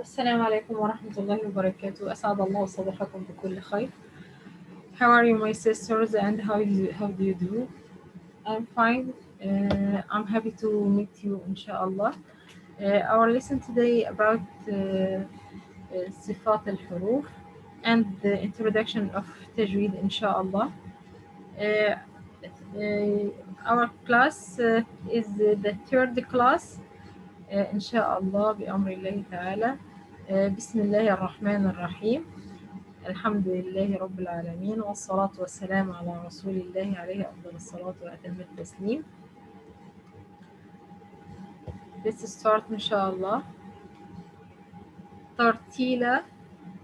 السلام عليكم ورحمة الله وبركاته. أسعد الله صباحكم بكل خير. How are you, my sisters, and how do you do? I'm fine. I'm happy to meet you, inshallah. Our lesson today about صفات الحروف and the introduction of tajweed, inshallah. Our class is the third class, إن شاء الله بأمر الله تعالى. بسم الله الرحمن الرحيم. الحمد لله رب العالمين، والصلاة والسلام على رسول الله عليه أفضل الصلاة وأتم التسليم. Let's start إن شاء الله. ترتيل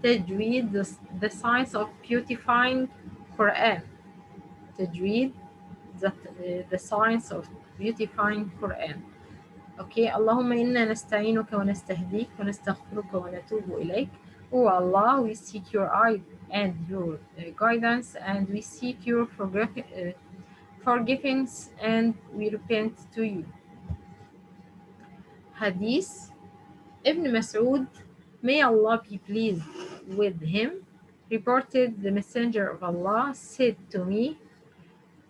تجويد the science of beautifying Qur'an. تجويد the science of beautifying Qur'an. Okay, اللهم إنا نستعينك ونستهديك ونستغفرك ونتوب إليك. Oh Allah, we seek your aid and your guidance, and we seek your forgiveness, and we repent to you. Hadith. Ibn Mas'ud, may Allah be pleased with him, reported the Messenger of Allah said to me,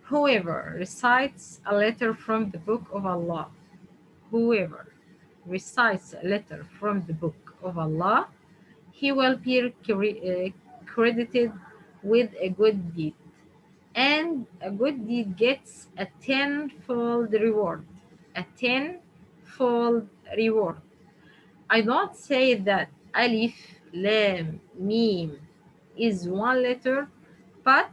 whoever recites a letter from the book of Allah, whoever recites a letter from the book of Allah, he will be credited with a good deed, and a good deed gets a tenfold reward. A tenfold reward. I don't say that Alif, Lam, Mim is one letter, but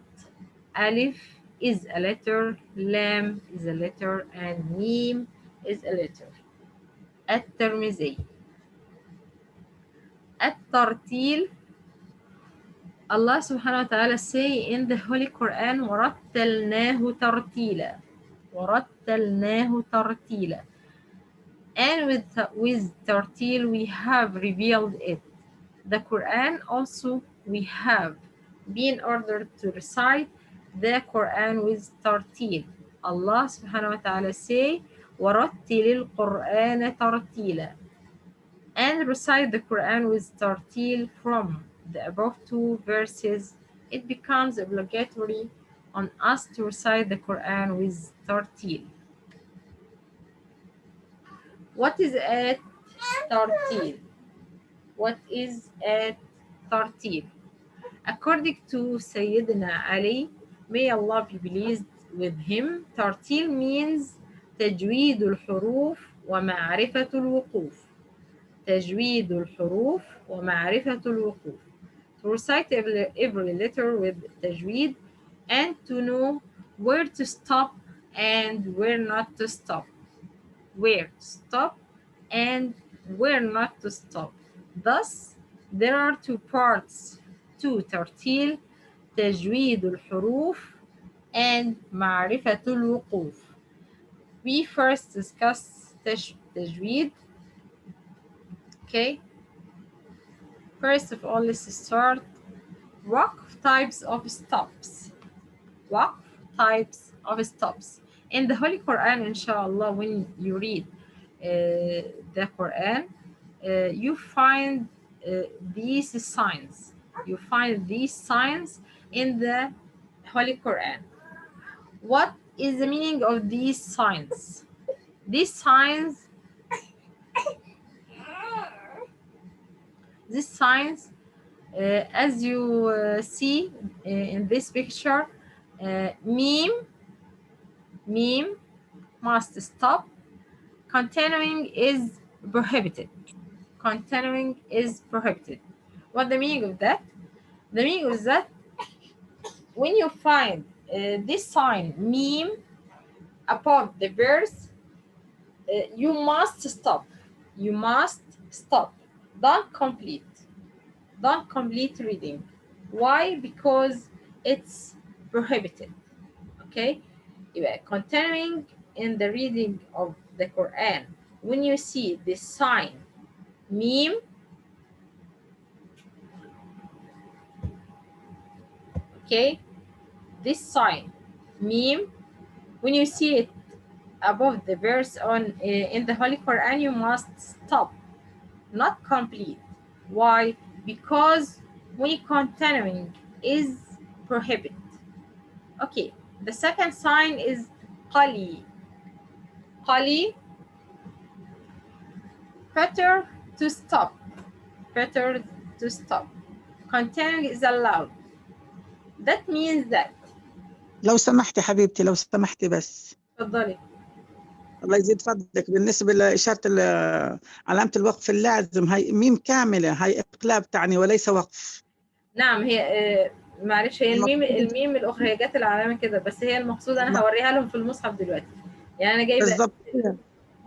Alif is a letter, Lam is a letter, and Mim is a letter. الترمذي. الترتيل. Allah subhanahu wa ta'ala say in the Holy Quran, وَرَتَّلْنَاهُ تَرْتِيلًا. وَرَتَّلْنَاهُ تَرْتِيلًا. And with tartil we have revealed it. The Quran also we have been ordered to recite the Quran with tartil. Allah subhanahu wa ta'ala say, وَرَتِّلِ الْقُرْآنَ تَرْتِيلًا. And recite the Quran with tartil from the above two verses. It becomes obligatory on us to recite the Quran with tartil. What is at tartil? What is at tartil? According to Sayyidina Ali, may Allah be pleased with him, tartil means تجويد الحروف ومعرفة الوقوف. تجويد الحروف ومعرفة الوقوف. To recite every letter with tajweed and to know where to stop and where not to stop. Where to stop and where not to stop. Thus, there are two parts to tartil, تجويد الحروف and معرفة الوقوف. We first discuss tajweed. Okay. First of all, let's start. Waqf types of stops. Waqf types of stops. In the Holy Quran, inshallah, when you read the Quran, you find these signs. You find these signs in the Holy Quran. What is the meaning of these signs? These signs, as you see in this picture, meme must stop. Continuing is prohibited. Continuing is prohibited. What the meaning of that? The meaning is that when you find this sign meme above the verse, you must stop. You must stop. Don't complete. Don't complete reading. Why? Because it's prohibited. Okay? Continuing in the reading of the Quran, when you see this sign meme, okay, this sign meme, when you see it above the verse on in the Holy Quran, you must stop, not complete. Why? Because when continuing is prohibited. Okay, the second sign is qali. Qali, better to stop. Better to stop. Continuing is allowed. That means that. لو سمحتي حبيبتي، لو سمحتي بس. اتفضلي. الله يزيد فضلك. بالنسبة لإشارة علامة الوقف اللازم، هي ميم كاملة، هي إقلاب تعني وليس وقف. نعم، هي معلش، هي الميم الأخرى هي جت العلامة كده، بس هي المقصود أنا هوريها لهم في المصحف دلوقتي. يعني أنا جايبة بالضبط.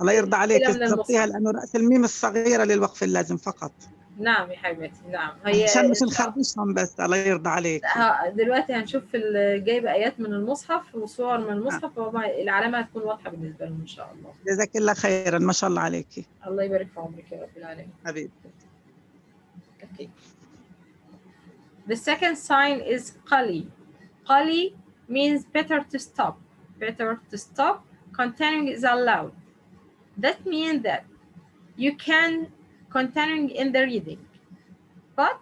الله يرضى عليك، من ضبطيها المصحف. لأنه رأس الميم الصغيرة للوقف اللازم فقط. نعم يا حبيبتي، نعم. هي عشان مش نخربشهم بس. الله يرضى عليك. دلوقتي هنشوف جايبة آيات من المصحف وصور من المصحف، العلامة هتكون واضحة بالنسبة لهم إن شاء الله. جزاك الله خيرا، ما شاء الله عليك. الله يبارك في عمرك يا رب العالمين. حبيبتي. Okay. The second sign is qali. Qali means better to stop. Better to stop. Continuing is allowed. That means that you can continuing in the reading, but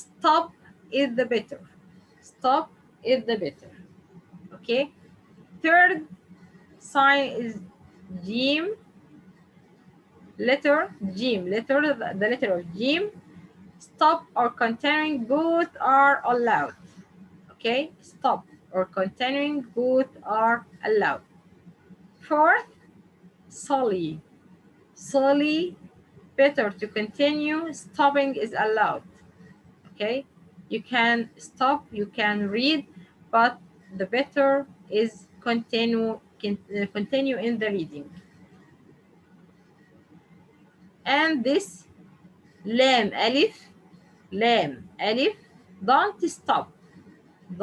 stop is the better. Stop is the better. Okay. Third sign is jim. Letter jim. The letter of jim. Stop or continuing both are allowed. Okay, stop or continuing both are allowed. Fourth, solely. Solely, better to continue. Stopping is allowed. Okay, you can stop, you can read, but the better is continue in the reading. And this lam alif, don't stop.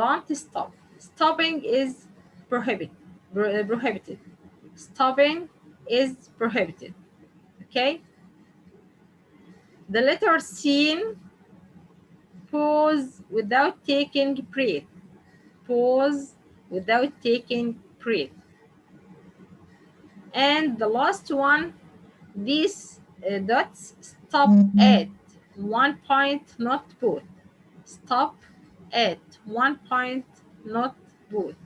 Don't stop. Stopping is prohibited. Stopping is prohibited. Okay. The letter sin, pause without taking breath. Pause without taking breath. And the last one, these dots, stop at one point, not both. Stop at one point, not both.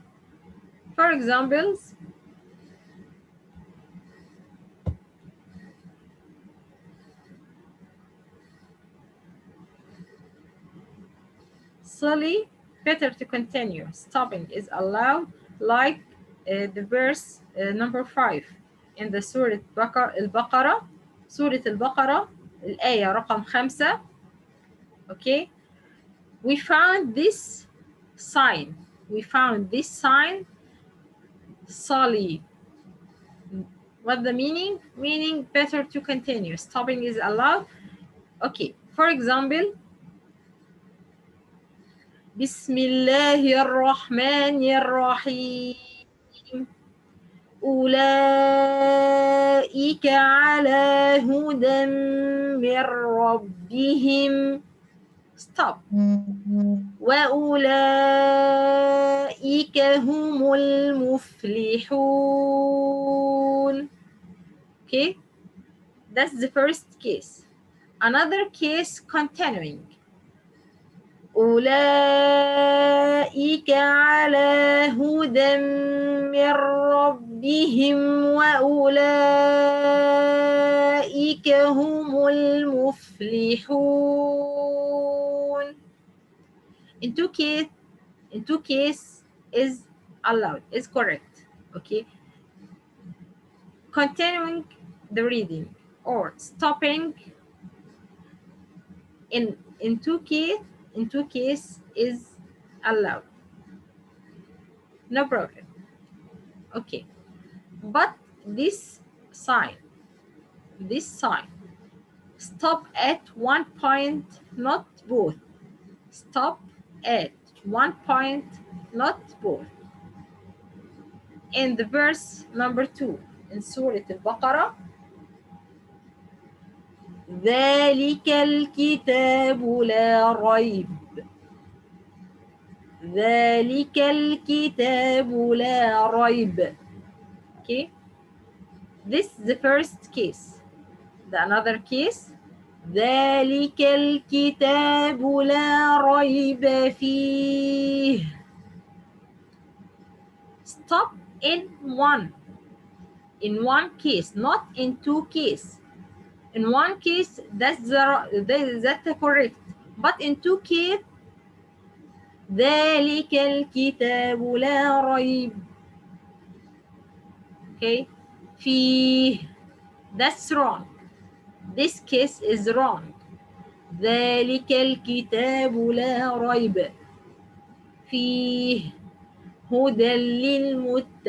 For examples, solely, better to continue. Stopping is allowed, like the verse number 5 in the Surah Al-Baqarah. Surah Al-Baqarah, الآية رقم 5. Okay, we found this sign. Solely. What the meaning? Meaning better to continue. Stopping is allowed. Okay, for example, بسم الله الرحمن الرحيم أولئك على هدى من ربهم. Stop. وأولئك هم المفلحون. Okay, that's the first case. Another case, continuing. أولئك على هدى من ربهم وأولئك هم المفلحون. In two case is allowed, is correct. Okay, continuing the reading or stopping in two case is allowed, no problem. Okay, but this sign, stop at one point, not both. Stop at one point, not both. In the verse number 2 in Surah Al-Baqarah, ذلك الكتاب لا ريب. ذلك الكتاب لا ريب. Okay, this is the first case. The another case, ذلك الكتاب لا ريب فيه. Stop in one case, not in two cases. In one case, that's correct. But in two cases, ذلك الكتاب لا ريب. Okay, فيه. That's wrong. This case is wrong. ذلك الكتاب لا ريب فيه هدى للمتقين.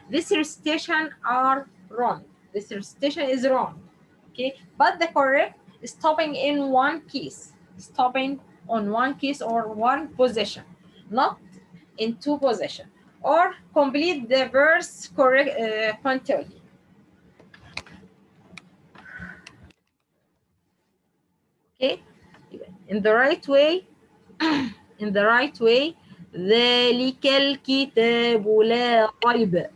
This recitation are wrong. This recitation is wrong. Okay, but the correct is stopping in one case, stopping on one case or one position, not in two position, or complete the verse correct continually. Okay, in the right way. In the right way. ذلك الكتاب لا ريب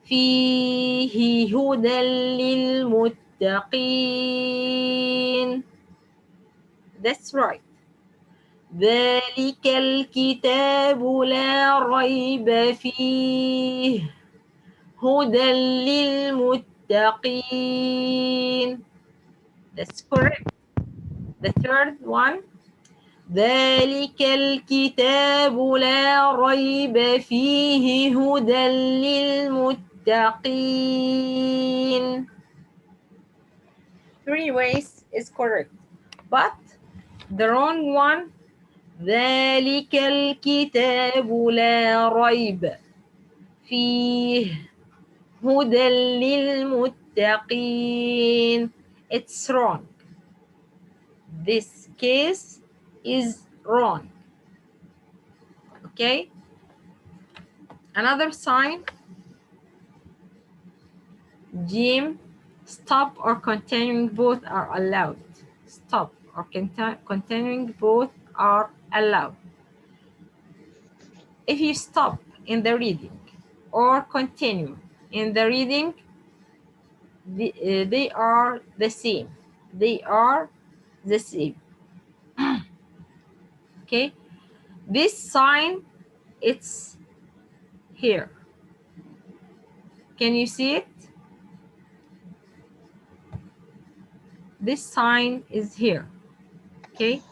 فيه هدى للمتقين. That's right. ذلك الكتاب لا ريب فيه هدى للمتقين. That's correct. The third one. ذلك الكتاب لا ريب فيه هدى للمتقين. Three ways is correct, but the wrong one. ذلك الكتاب لا ريب فيه هدى للمتقين. It's wrong. This case is wrong. Okay. Another sign. Jim. Stop or continuing both are allowed. Stop or continuing both are allowed. If you stop in the reading or continue in the reading, they are the same. They are the same. Okay. This sign, it's here. Can you see it? This sign is here. Okay.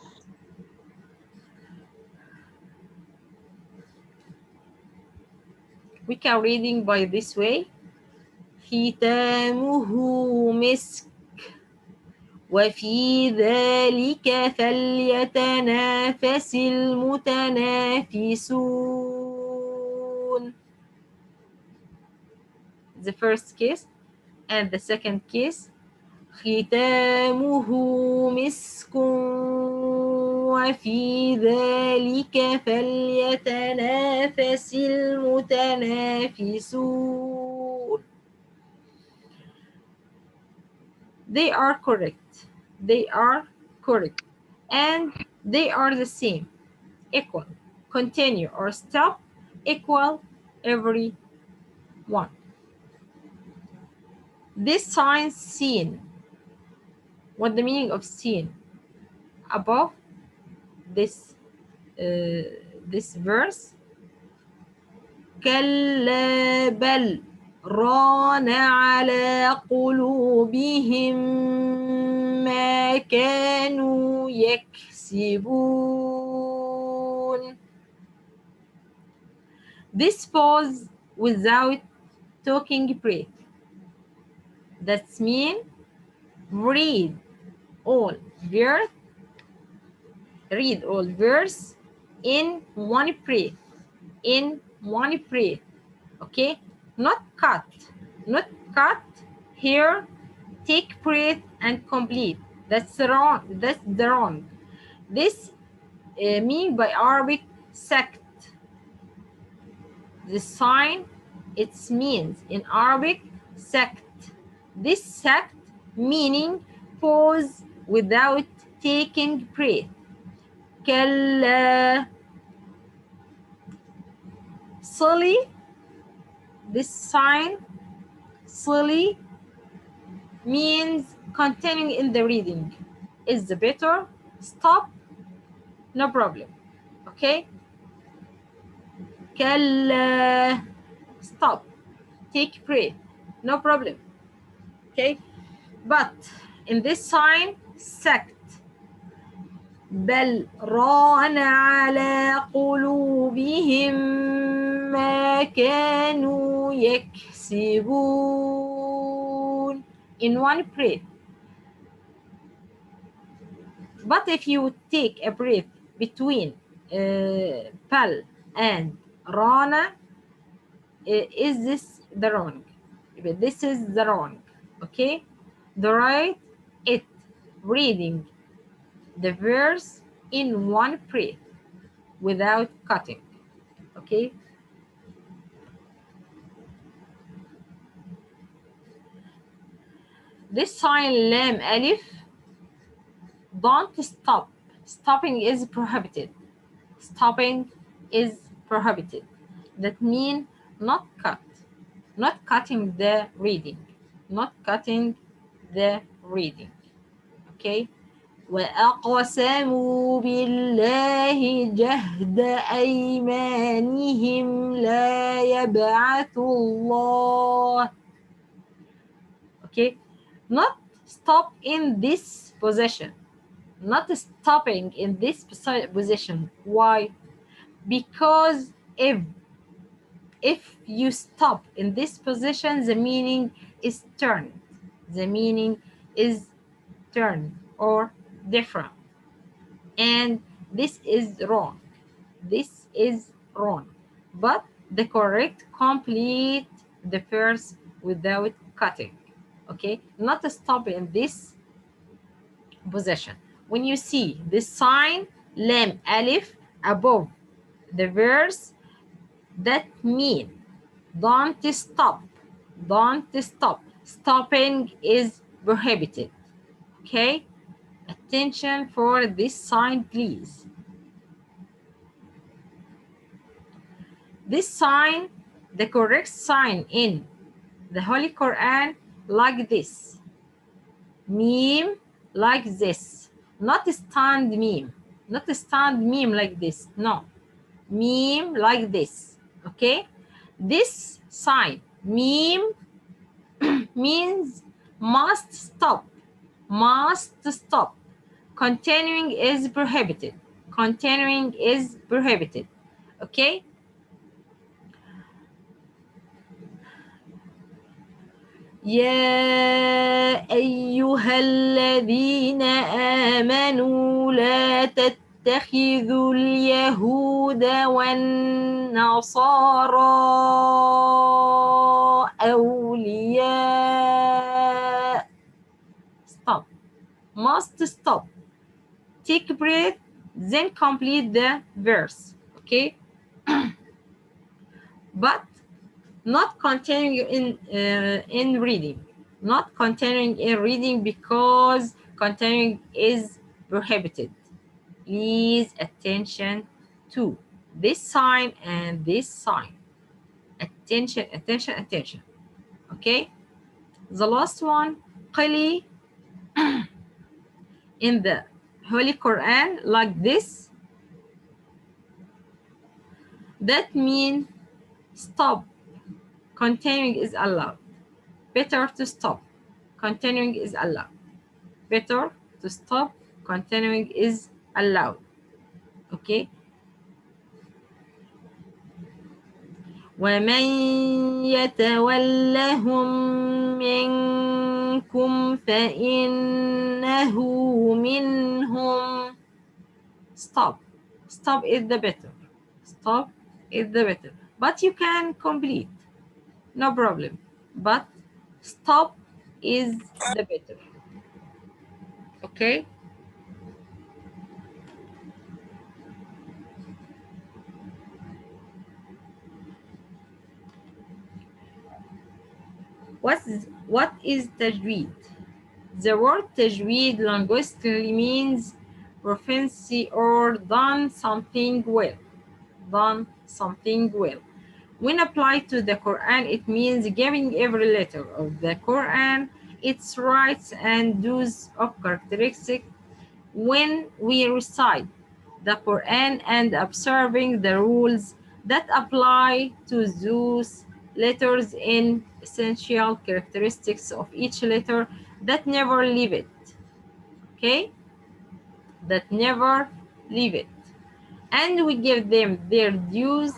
We can reading by this way. ختامه مسك وفي ذلك فليتنافس المتنافسون. The first case and the second case. ختامه مسك وفي ذلك فليتنافس المتنافسون. They are correct. They are correct. And they are the same. Equal. Continue or stop. Equal every one. This sign seen. What the meaning of seen? Above this verse. كلا بل ران على قلوبهم ما كانوا يكسبون. This pause without taking breath. That means read all verse in one breath. In one breath. Okay, not cut here. Take breath and complete. That's wrong. That's the wrong. This mean by Arabic sect. The sign, it means in Arabic sect. This sect meaning pause without taking breath. كلا. Silly. This sign, silly, means Continuing in the reading is the better. Stop, no problem. Okay? كلا. Stop. Take breath. No problem. Okay? But in this sign, sect. بل ران على قلوبهم ما كانوا يكسبون. In one breath. But if you take a breath between pal and rana, is this the wrong? This is the wrong. Okay? The right, it reading the verse in one breath without cutting. Okay? This sign lam alif, don't stop. Stopping is prohibited. Stopping is prohibited. That means not cut. Not cutting the reading. Not cutting the reading. Okay? وأقسموا بالله جهد أيمانهم لا يبعث الله. Okay? Not stop in this position. Not stopping in this position. Why? Because if you stop in this position, the meaning is turned. The meaning is turned or different. And this is wrong. This is wrong. But the correct complete the verse without cutting. Okay? Not stop in this position. When you see this sign, lam alif, above the verse, that means don't stop. Don't stop. Stopping is prohibited. Okay? Attention for this sign, please. This sign, the correct sign in the Holy Quran, like this. Meme like this. Not stand meme. Not stand meme like this. No. Meme like this. Okay? This sign, meme, means must stop. Must stop. Continuing is prohibited. Continuing is prohibited. Okay? يا أيها الذين آمنوا لا تتخذوا اليهود والنصارى أولياء. Stop. Must stop. Take a breath, then complete the verse. Okay? But not continuing in reading. Not continuing in reading because continuing is prohibited. Please attention to this sign and this sign. Attention, attention, attention. Okay? The last one, qali, in the Holy Quran, like this. That means stop. Continuing is allowed. Better to stop. Continuing is allowed. Better to stop. Continuing is allowed. Okay? وَمَنْ يَتَوَلَّهُمْ مِنْكُمْ فَإِنَّهُ مِنْهُمْ. Stop. Stop is the better. Stop is the better. But you can complete. No problem. But stop is the better. Okay? What is tajweed? The word tajweed linguistically means proficiency or done something well. Done something well. When applied to the Quran, it means giving every letter of the Quran its rights and dues of characteristics when we recite the Quran and observing the rules that apply to those letters in essential characteristics of each letter that never leave it. Okay? That never leave it. And we give them their dues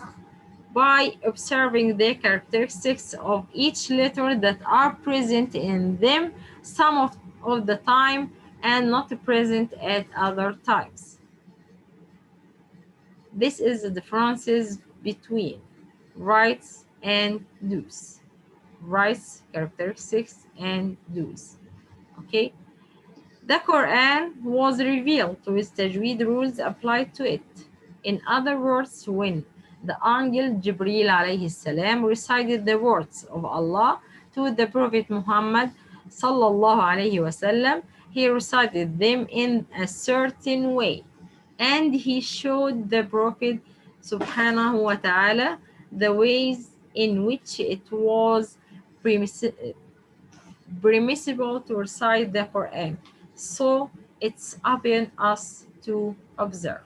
by observing the characteristics of each letter that are present in them some of the time and not present at other times. This is the differences between rights and dues. Rights, characteristics, and dues. Okay? The Quran was revealed with tajweed rules applied to it. In other words, when the angel Jibreel alayhi salam recited the words of Allah to the Prophet Muhammad sallallahu alayhi wasallam, he recited them in a certain way, and he showed the Prophet subhanahu wa ta'ala the ways in which it was permissible to recite the Quran. So it's upon us to observe.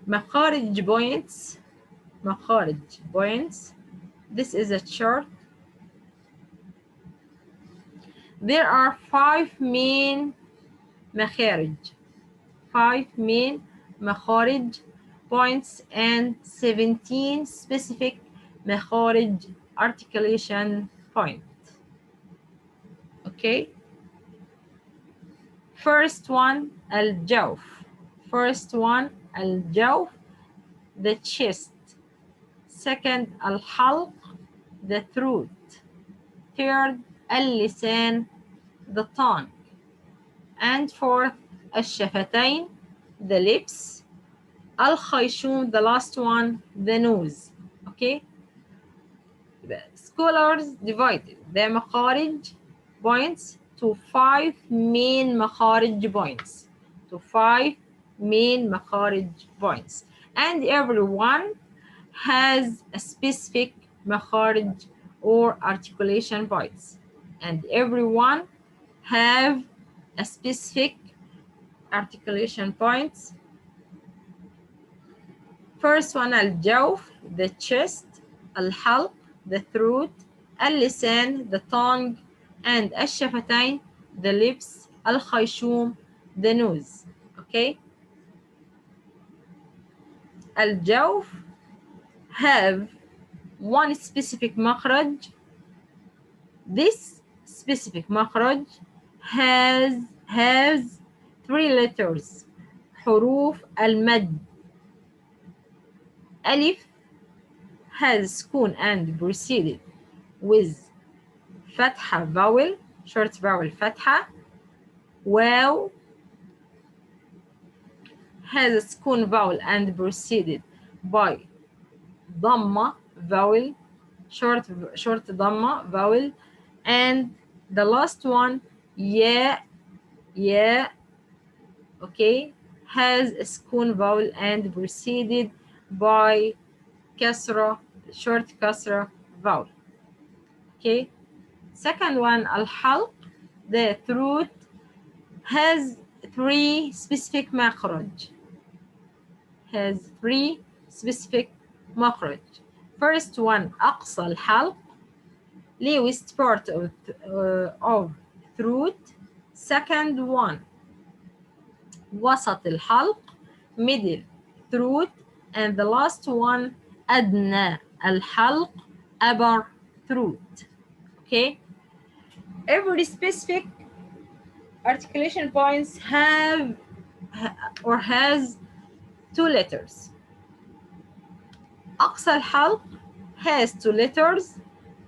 Makharij points. Makharij points. This is a chart. There are 5 main makharij. 5 main makharij points and 17 specific makharij articulation points. Okay. First one, al-jawf. First one, al-jawf, the chest. Second, al-halq, the throat. Third, al-lisan, the tongue. And fourth, al-shafatayn, the lips. Al-khayshum, the last one, the nose. Okay? The scholars divided the makharij points to 5 main makharij points. To 5 main makharij points. And everyone has a specific makharij or articulation points. And everyone have a specific articulation points. First one, al-jawf, the chest, al-halq, the throat, al-lisan, the tongue, and al-shafatayn, the lips, al-khayshum, the nose. Okay? Al-jawf have one specific makhraj. This specific makhraj has 3 letters. حروف المد. Alif has sukun and preceded with fatha vowel, short vowel fatha. Waw has a sukun vowel and preceded by dhamma vowel, short dhamma vowel. And the last one, ya, okay, has a sukun vowel and preceded by kasra, short kasra vowel. Okay. Second one, al-halq, the throat, has 3 specific makhraj. Has 3 specific makhraj. First one, aqsa al-halq, lowest part of throat. Second one, wasat al-halq, middle throat. And the last one, adna al-halq, upper throat. Okay. Every specific articulation points have or has 2 letters. Aqsa al-halq has 2 letters.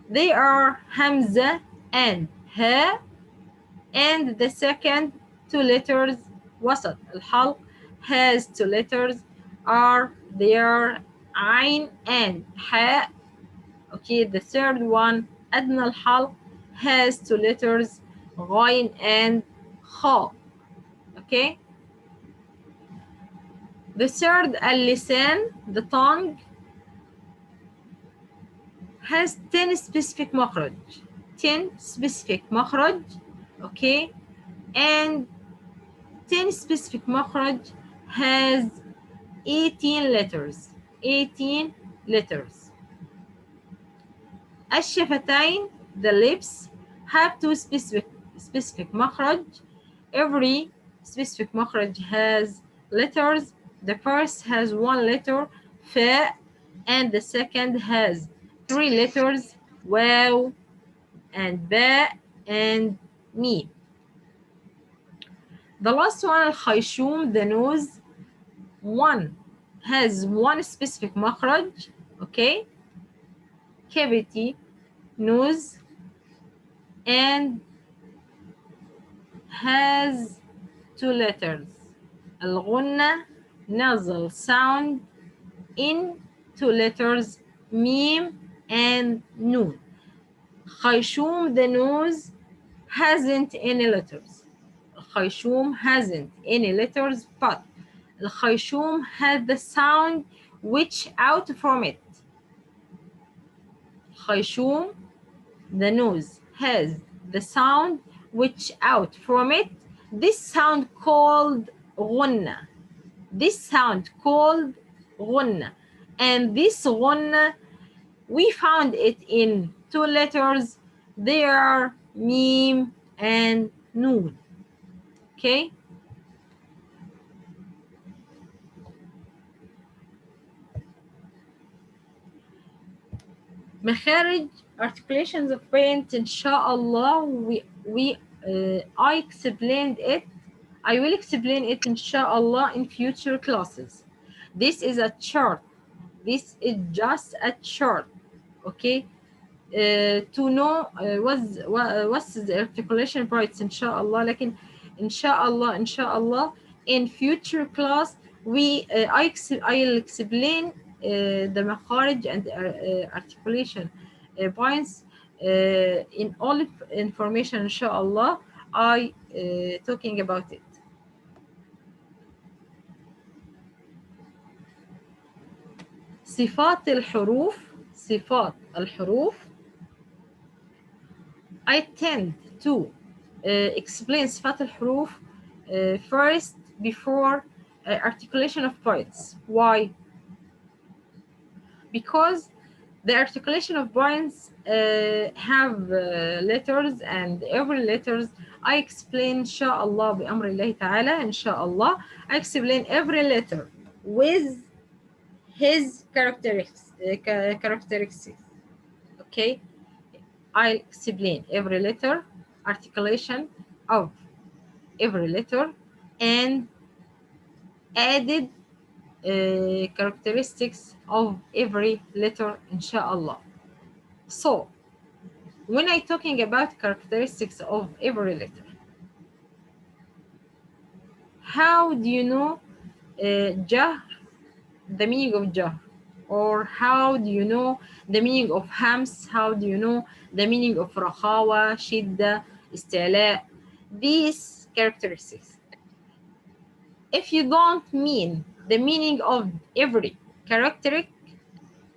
They are hamza and ha. And the second 2 letters, wasat al-halq, has 2 letters. They are ain and ha. Okay, the third one, adna al-halq, has 2 letters, ghain and kha. Okay. The third, al-lisan, the tongue, has 10 specific مخرج. 10 specific مخرج. Okay, and 10 specific مخرج has 18 letters. 18 letters. الشفتين, the lips, have two specific مخرج. Every specific مخرج has letters. The first has one letter, فاء, and the second has three letters, واو, and باء, and ميم. The last one, الخيشوم, the nose, one has one specific مخرج, okay, cavity, nose, and has two letters. الغنة, nasal sound in two letters, ميم and نون. خيشوم, the nose, hasn't any letters. الخيشوم hasn't any letters, but الخيشوم has the sound which out from it. خيشوم, the nose, has the sound which out from it. This sound called غنة. This sound called غنة. And this غنة, we found it in two letters. They are ميم and نون. Okay. مخارج, articulations of parent, inshallah, I explained it. I will explain it inshallah in future classes. This is a chart. This is just a chart. Okay. To know what's the articulation parts inshallah. لكن inshallah in future class I'll explain the makharij and articulation points in all information inshallah. I talking about it. صفات الحروف. I tend to explain صفات الحروف first before articulation of points. Why? Because the articulation of points have letters, and every letters I explain inshallah بأمر الله تعالى inshallah. I explain every letter with his characteristics. Okay, I'll explain every letter, articulation of every letter, and added characteristics of every letter inshallah. So when I talking about characteristics of every letter, how do you know jahr, the meaning of jahr? Or how do you know the meaning of hams? How do you know the meaning of rakhawa, shidda, istila? These characteristics. If you don't mean the meaning of every characteristic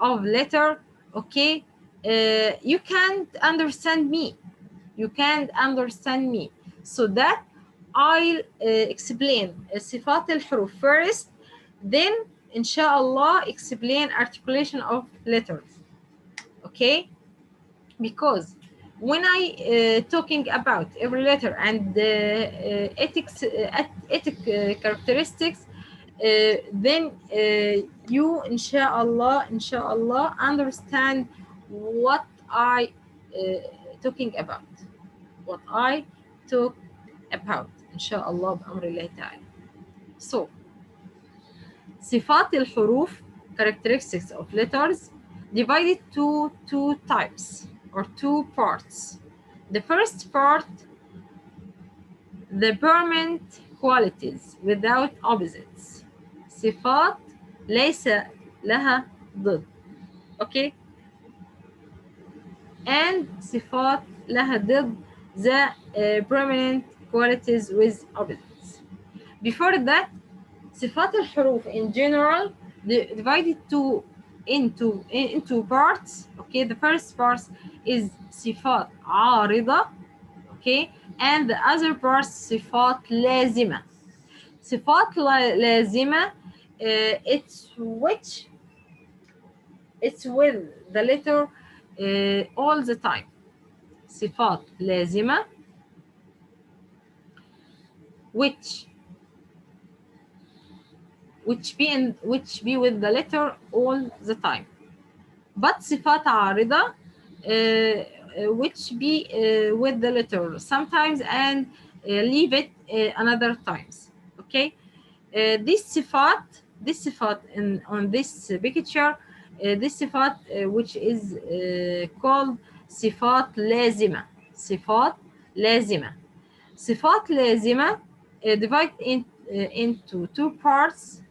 of letter, okay, you can't understand me. You can't understand me. So that I'll explain صفات الحروف first, then inshallah explain articulation of letters. Okay, because when I talking about every letter and ethic characteristics, then you inshallah understand what I talking about, what I talk about inshallah بأمر الله تعالى. So صفات الحروف, characteristics of letters, divided to two types or two parts. The first part, the permanent qualities without opposites. صفات ليس لها ضد. Okay. And صفات لها ضد, the permanent qualities with opposites. Before that, صفات الحروف in general divided to into parts. Okay, the first part is صفات عارضة. Okay, and the other part صفات لازمة. صفات لازمة it's with the letter all the time. صفات لازمة which be with the letter all the time. But صفات عارضة which be with the letter sometimes and leave it another times. Okay, this صفات on this picture, this صفات which is called صفات لازمة. صفات لازمة. صفات لازمة divided into two parts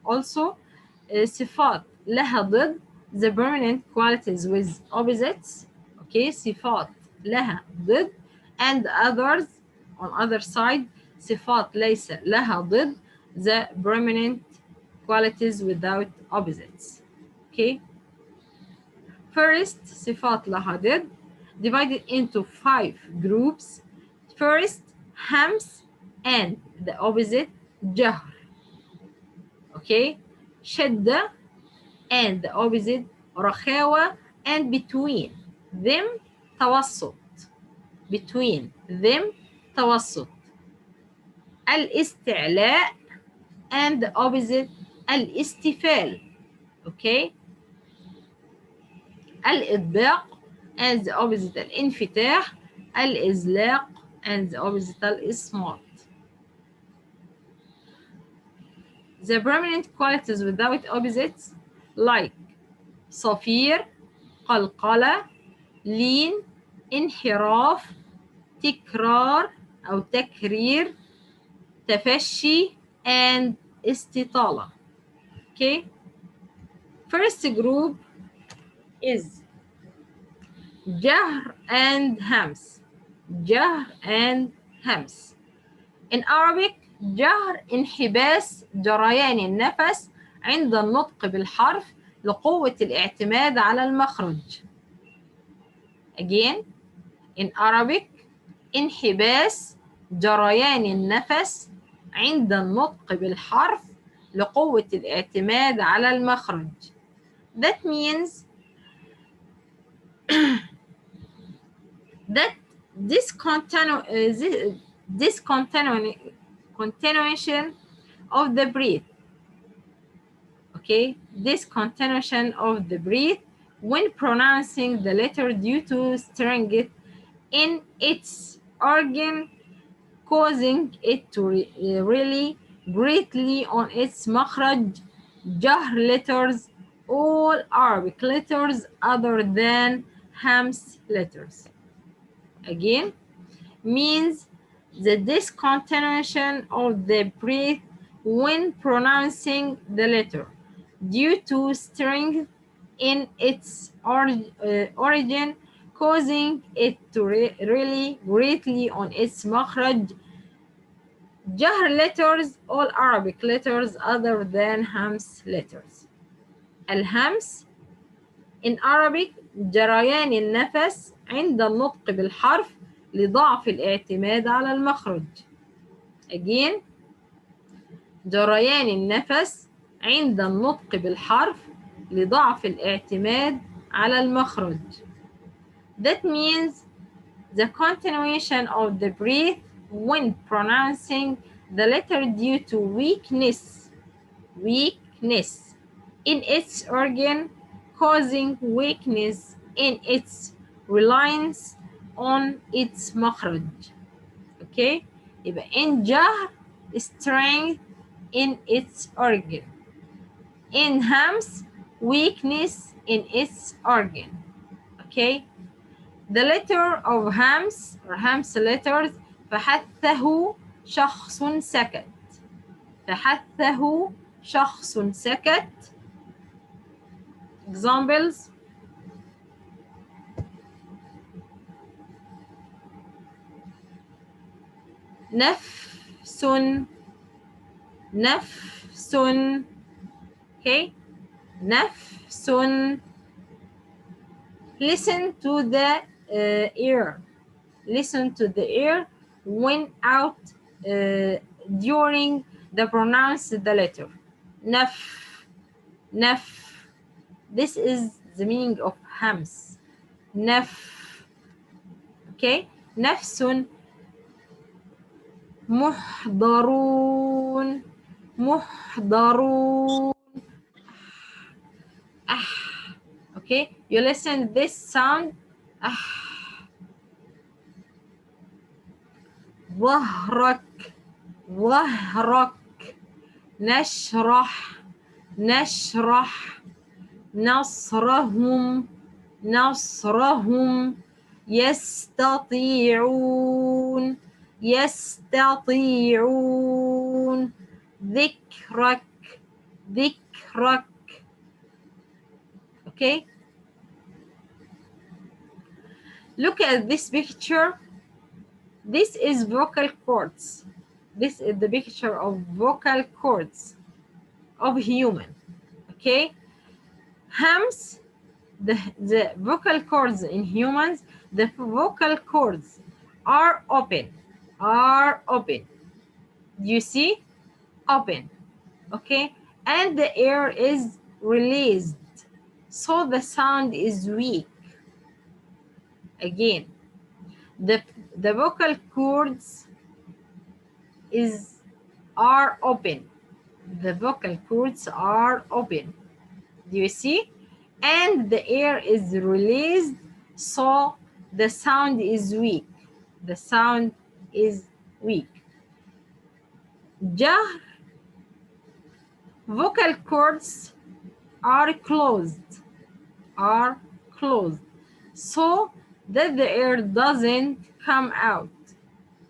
also. صفات لها ضد, the permanent qualities with opposites. Okay, صفات لها ضد, and others on other side صفات ليس لها ضد, the permanent qualities without opposites. Okay, first صفات لها ضد divided into 5 groups. First, hams and the opposite جهر. Okay, شدة and the opposite رخاوة, and between them توسط. Between them توسط. الاستعلاء and the opposite الاستفال. Okay, الإطباق and the opposite الانفتاح. الإزلاق and the opposite الإصمات. The permanent qualities without opposites like صفير, قلقلة, لين, انحراف, تكرار أو تكرير, تفشي, and استطالة. Okay, first group is جهر and hams. جهر and hams. In Arabic, جهر انحباس جريان النفس عند النطق بالحرف لقوة الاعتماد على المخرج. Again, in Arabic, انحباس جريان النفس عند النطق بالحرف لقوة الاعتماد على المخرج. That means that this continuation of the breath. Okay, this continuation of the breath when pronouncing the letter due to strength in its organ, causing it to rely greatly on its makhraj, jahr letters, all Arabic letters other than Hams letters. Again, means the discontinuation of the breath when pronouncing the letter due to strength in its origin, causing it to rely greatly on its makhraj, jahr letters, all Arabic letters other than hams letters. الهمس in Arabic جريان النفس عند النطق بالحرف لضعف الاعتماد على المخرج. Again, جريان النفس عند النطق بالحرف لضعف الاعتماد على المخرج. That means the continuation of the breath when pronouncing the letter due to weakness in its organ, causing weakness in its reliance on its makhraj. Okay, يبقى in جهر strength in its organ, in hams weakness in its organ. Okay, the letter of hams or hams letters فحثه شخص سكت. فحثه شخص سكت. Examples: نفس. Okay, نفس. Listen to the ear. Listen to the ear when out during the pronounce the letter. Naf. Naf. This is the meaning of hams. Naf. Okay. نفس محضرون. محضرون. Okay, you listen this sound. ظهرك. ظهرك. نشرح. نشرح. نصرهم. نصرهم. يستطيعون. يستطيعون. ذكرك. ذكرك. Okay, look at this picture. This is vocal cords. This is the picture of vocal cords of human. Okay, hams, the vocal cords in humans, the vocal cords are open. Are open. You see? Open. Okay, and the air is released, so the sound is weak. Again, the vocal cords are open. The vocal cords are open. Do you see? And the air is released, so the sound is weak. The sound is weak. Jahr, vocal cords are closed. Are closed, so that the air doesn't come out.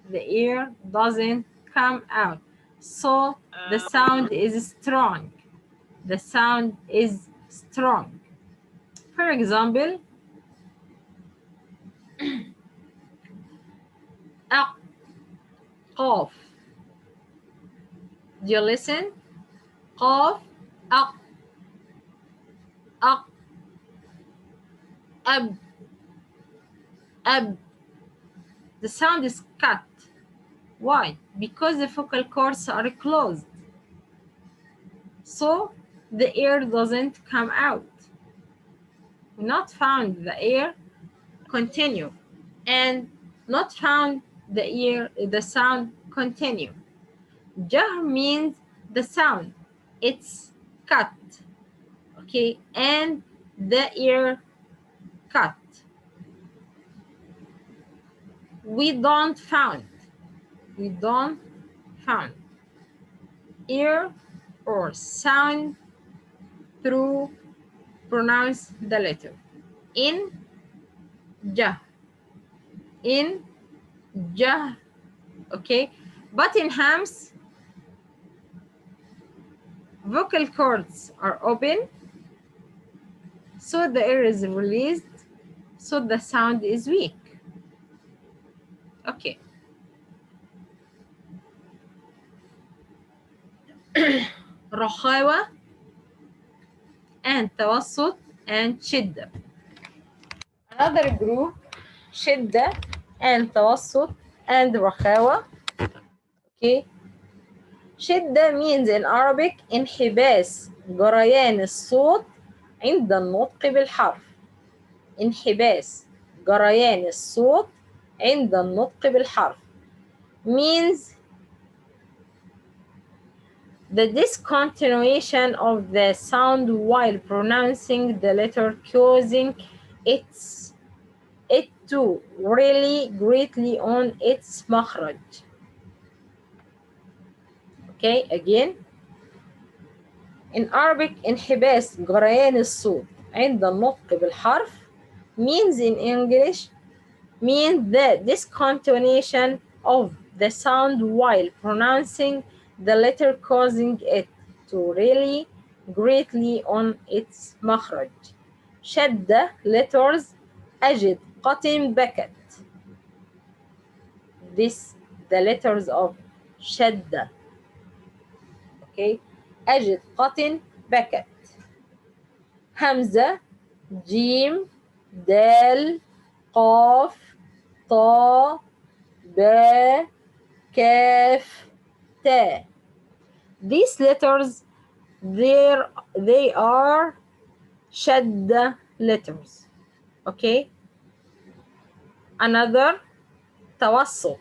The air doesn't come out, so the sound is strong. The sound is strong. For example, aq, qaf. Do you listen? Qaf, aq, aq, ab, ab. The sound is cut. Why? Because the vocal cords are closed, so the air doesn't come out. Not found the air continue, and not found the sound continue. Jahr means the sound, it's cut. Okay, and the ear cut. We don't found. We don't found ear or sound through pronounce the letter. In jah. In jah. Okay, but in hams, vocal cords are open, so the air is released, so the sound is weak. Okay. رخاوة and توسط and شدة. Another group, شدة and توسط and رخاوة. Okay. شدة means in Arabic انحباس جريان الصوت عند النطق بالحرف. انحباس جريان الصوت عند النطق بالحرف means the discontinuation of the sound while pronouncing the letter, causing it to rely greatly on its makhraj. Okay, again. In Arabic, انحباس جريان الصوت عند النطق بالحرف means in English means the discontinuation of the sound while pronouncing the letter, causing it to rely greatly on its makhraj. شد letters أجد قطن بكت. This the letters of شد. Okay, أجد قطن بكت. همزة، جيم، دال، قاف، طا، با، كاف، تا. These letters, they are shadda letters. Okay. Another, توسط.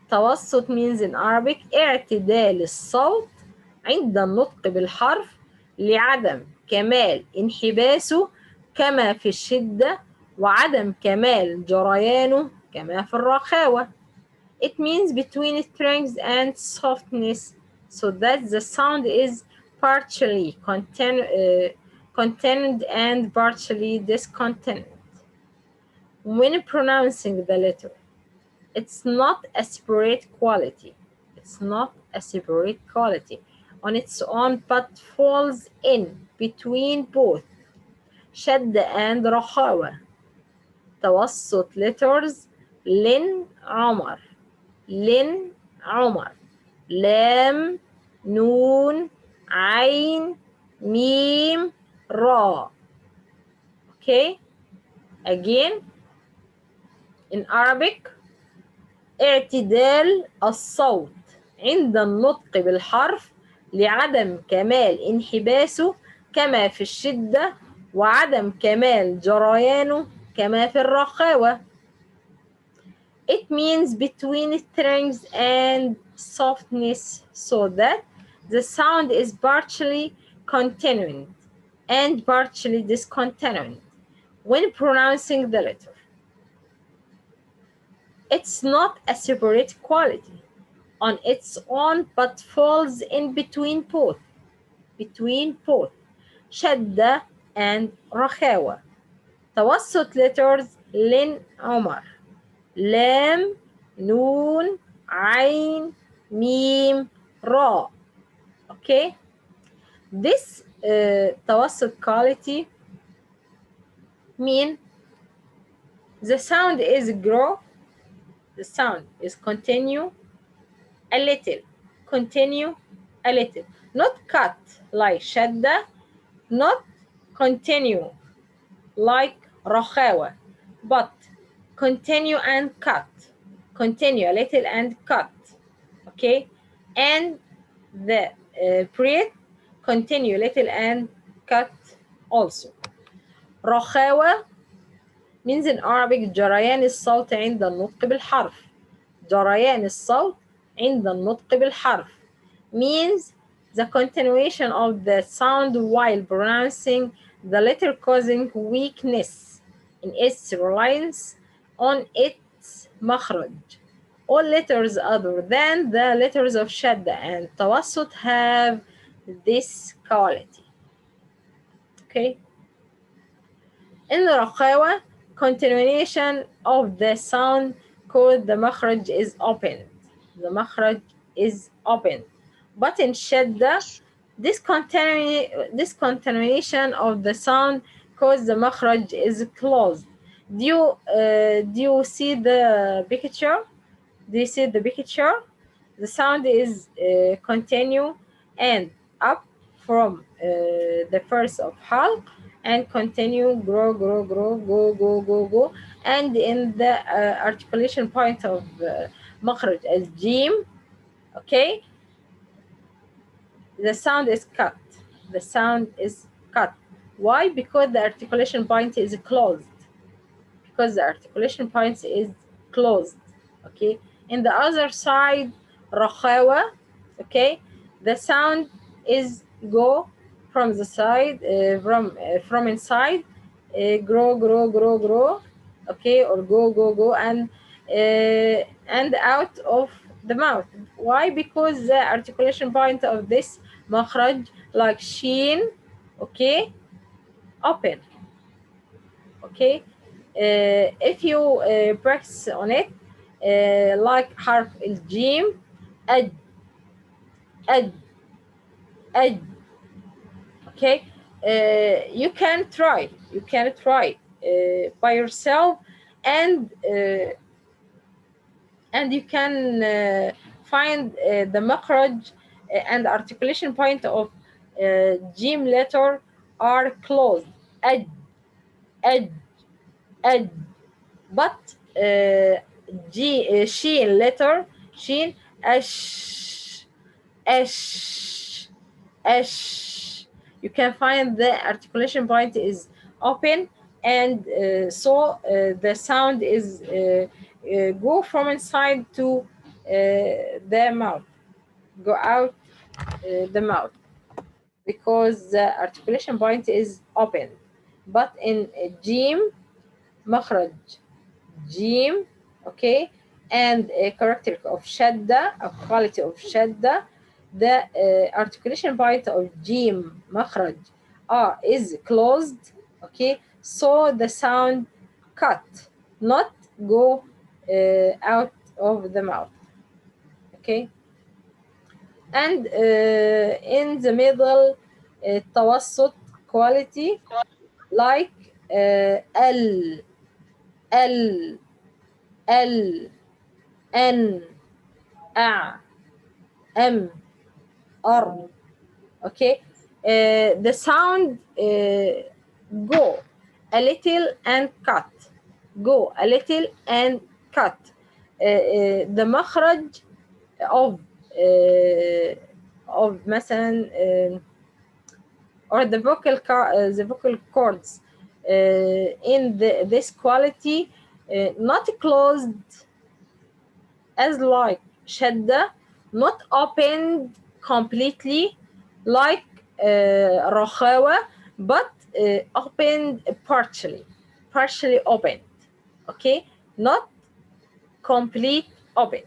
توسط means in Arabic اعتدال الصوت عند النطق بالحرف لعدم كمال انحباسه كما في الشدة وعدم كمال جريانه كما في الرخاوة. It means between strength and softness so that the sound is partially contained and partially discontinued. When pronouncing the letter, it's not a separate quality. It's not a separate quality on its own, but falls in between both شد and رخاوة. توسط letters لن عمر، لن عمر، لام، نون، عين، ميم، را. Okay, again in Arabic اعتدال الصوت عند النطق بالحرف لعدم كمال انحباسه كما في الشدة وعدم كمال جريانه كما في الرخاوة. It means between strength and softness so that the sound is partially continuing and partially discontinuing when pronouncing the letter. It's not a separate quality on its own but falls in between both شدة and رخاوة. توسط letters لن عمر، لام، نون، عين، ميم، را. Okay, this توسط quality mean the sound is grow, the sound is continue a little, continue a little, not cut like شدة, not continue like رخاوة, but continue and cut, continue a little and cut. Okay, and the breath continue little and cut also. رخاوة means in Arabic جريان الصوت عند النطق بالحرف. جريان الصوت عند النطق بالحرف means the continuation of the sound while pronouncing the letter causing weakness in its reliance on its مخرج. All letters other than the letters of shadda and tawassut have this quality. Okay. In the رخاوة, continuation of the sound called the makhraj is opened. The makhraj is opened. But in shadda, this continuation of the sound called the makhraj is closed. Do you see the picture? Do you see the picture? The sound is continue and up from the first of halq and continue, grow, grow, grow, go, go, go, go. And in the articulation point of makhraj as jim, okay, the sound is cut. The sound is cut. Why? Because the articulation point is closed. Because the articulation point is closed. Okay. In the other side, رخاوة, okay, the sound is go from the side, from inside, grow, grow, grow, grow, okay, or go, go, go, and out of the mouth. Why? Because the articulation point of this makhraj, like sheen, okay, open, okay. If you practice on it, like حرف الجيم أج أج أج, okay, you can try by yourself, and you can find the makhraj and articulation point of jim letter are closed. Ed, ed, ed. But sheen letter, sheen, ash, ash, ash. You can find the articulation point is open, and so the sound is go from inside to the mouth, go out the mouth, because the articulation point is open. But in jim, مخرج جيم, okay, and a character of shadda, a quality of shadda, the articulation point of jim مخرج is closed, okay, so the sound cut, not go out of the mouth, okay. And in the middle, توسط quality, like ال ال ال N, A, M, R. Okay, the sound go a little and cut, go a little and cut. The مخرج of مثلا or the vocal cords in this quality not closed as like shadda, not opened completely like رخاوة, but opened partially opened, okay, not complete open,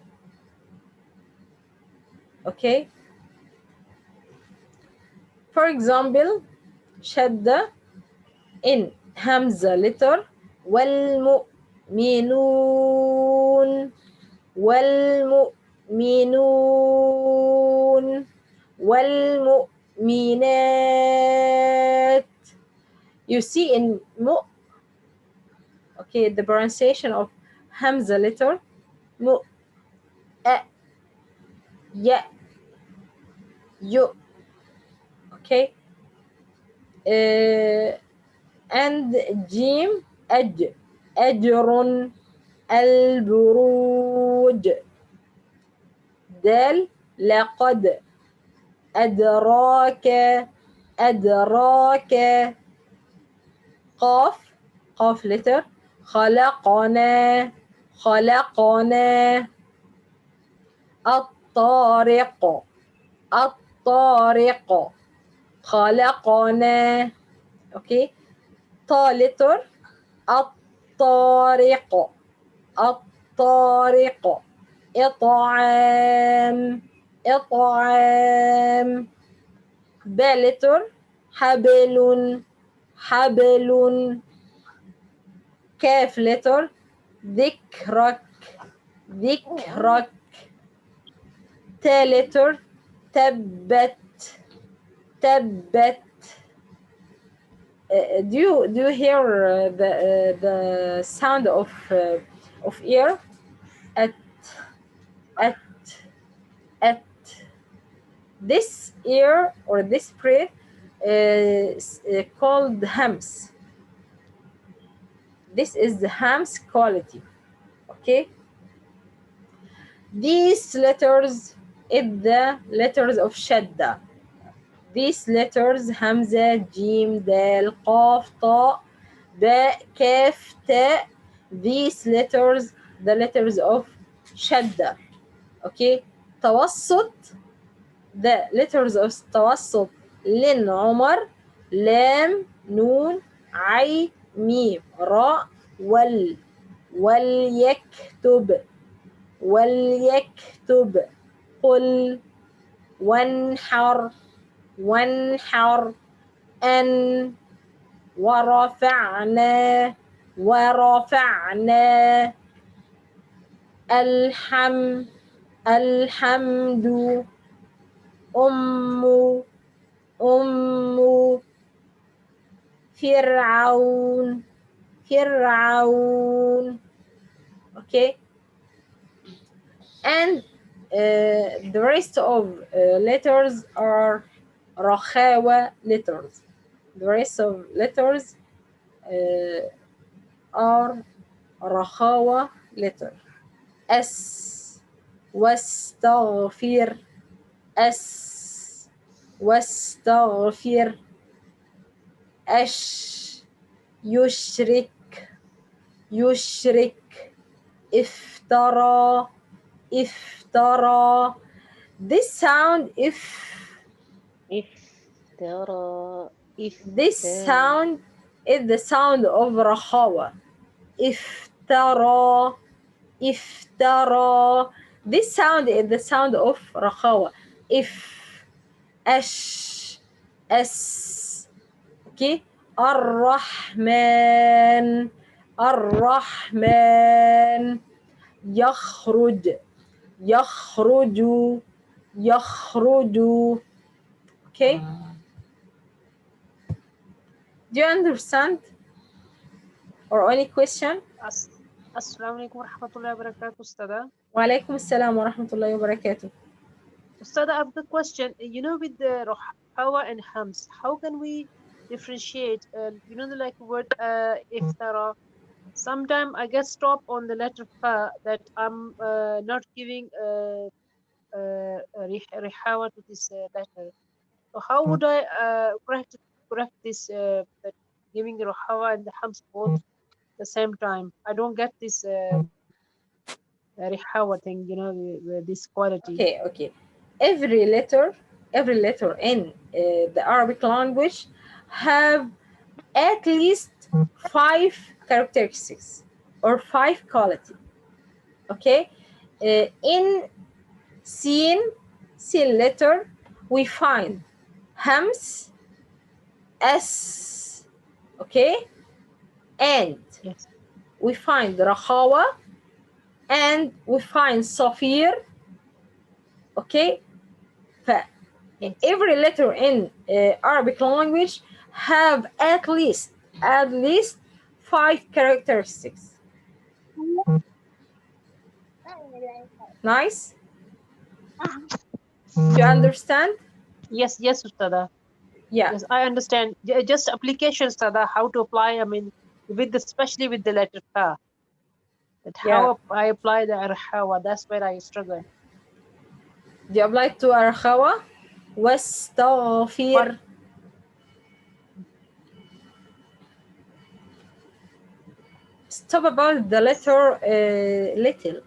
okay. For example, shadda in hamza letter, والمؤمنون والمؤمنون والمؤمنات. You see in mu, okay, the pronunciation of hamza letter, mu, a, ya, you, okay, and jim, aj, ajrun, البروج. دال لقد. أدراك أدراك. قاف قاف letter خلقنا خلقنا. الطارق الطارق خلقنا. okay. طا letter الطارق الطارق. إطعام إطعام. با letter حبل حبل. كاف letter ذكرك ذكرك. تا letter تبت تبت. Do you hear the sound of ear? At this ear or this breath is called hams. This is the hams quality. Okay. These letters is the letters of shadda. These letters hamza, jim, dal, qaf, ta, ba, kaf, ta. These letters, the letters of shadda. Okay. توسط, the letters of توسط لن, عمر, لام, نون, عين, ميم, راء, وال. وليكتب وليكتب. قل وانحر وانحر. أن ورفعنا ورفعنا. الحمد. أم. فرعون فرعون. Okay. And the rest of letters are رخاوة letters. The rest of letters are رخاوة letter. أس واستغفر أس واستغفر أش يشرك يشرك افترى افترى. This sound افترى this sound is the sound of رخاوة. افترى افترى. This sound is the sound of رخاوة. أش أس. Okay. الرحمن الرحمن. يخرج يخرج يخرج. Okay. Do you understand? Or any question? السلام عليكم ورحمة الله وبركاته أستاذة. وعليكم السلام ورحمة الله وبركاته. Ustad, I have a question. You know, with the Rohawa and Hams, how can we differentiate? You know, the like word iftara. Sometimes I get stopped on the letter fa that I'm not giving Rihawa to this letter. So how would I correct this? That giving Rohawa and the Hams both the same time. I don't get this Rihawa thing. You know, this quality. Okay. Every letter in the Arabic language have at least 5 characteristics or 5 quality. Okay. In sin letter we find hams, s, okay, and Yes. we find rakhawa, and we find safir. Okay. Yes. Every letter in Arabic language have at least 5 characteristics. Nice. You understand? Yes, Ustada. Yeah. Yes, I understand. Just application, Ustada, how to apply. I mean, especially with the letter ta. That how I apply the arhawa. That's where I struggle. Do you apply to arhawa? واستغفر. Stop about the letter little.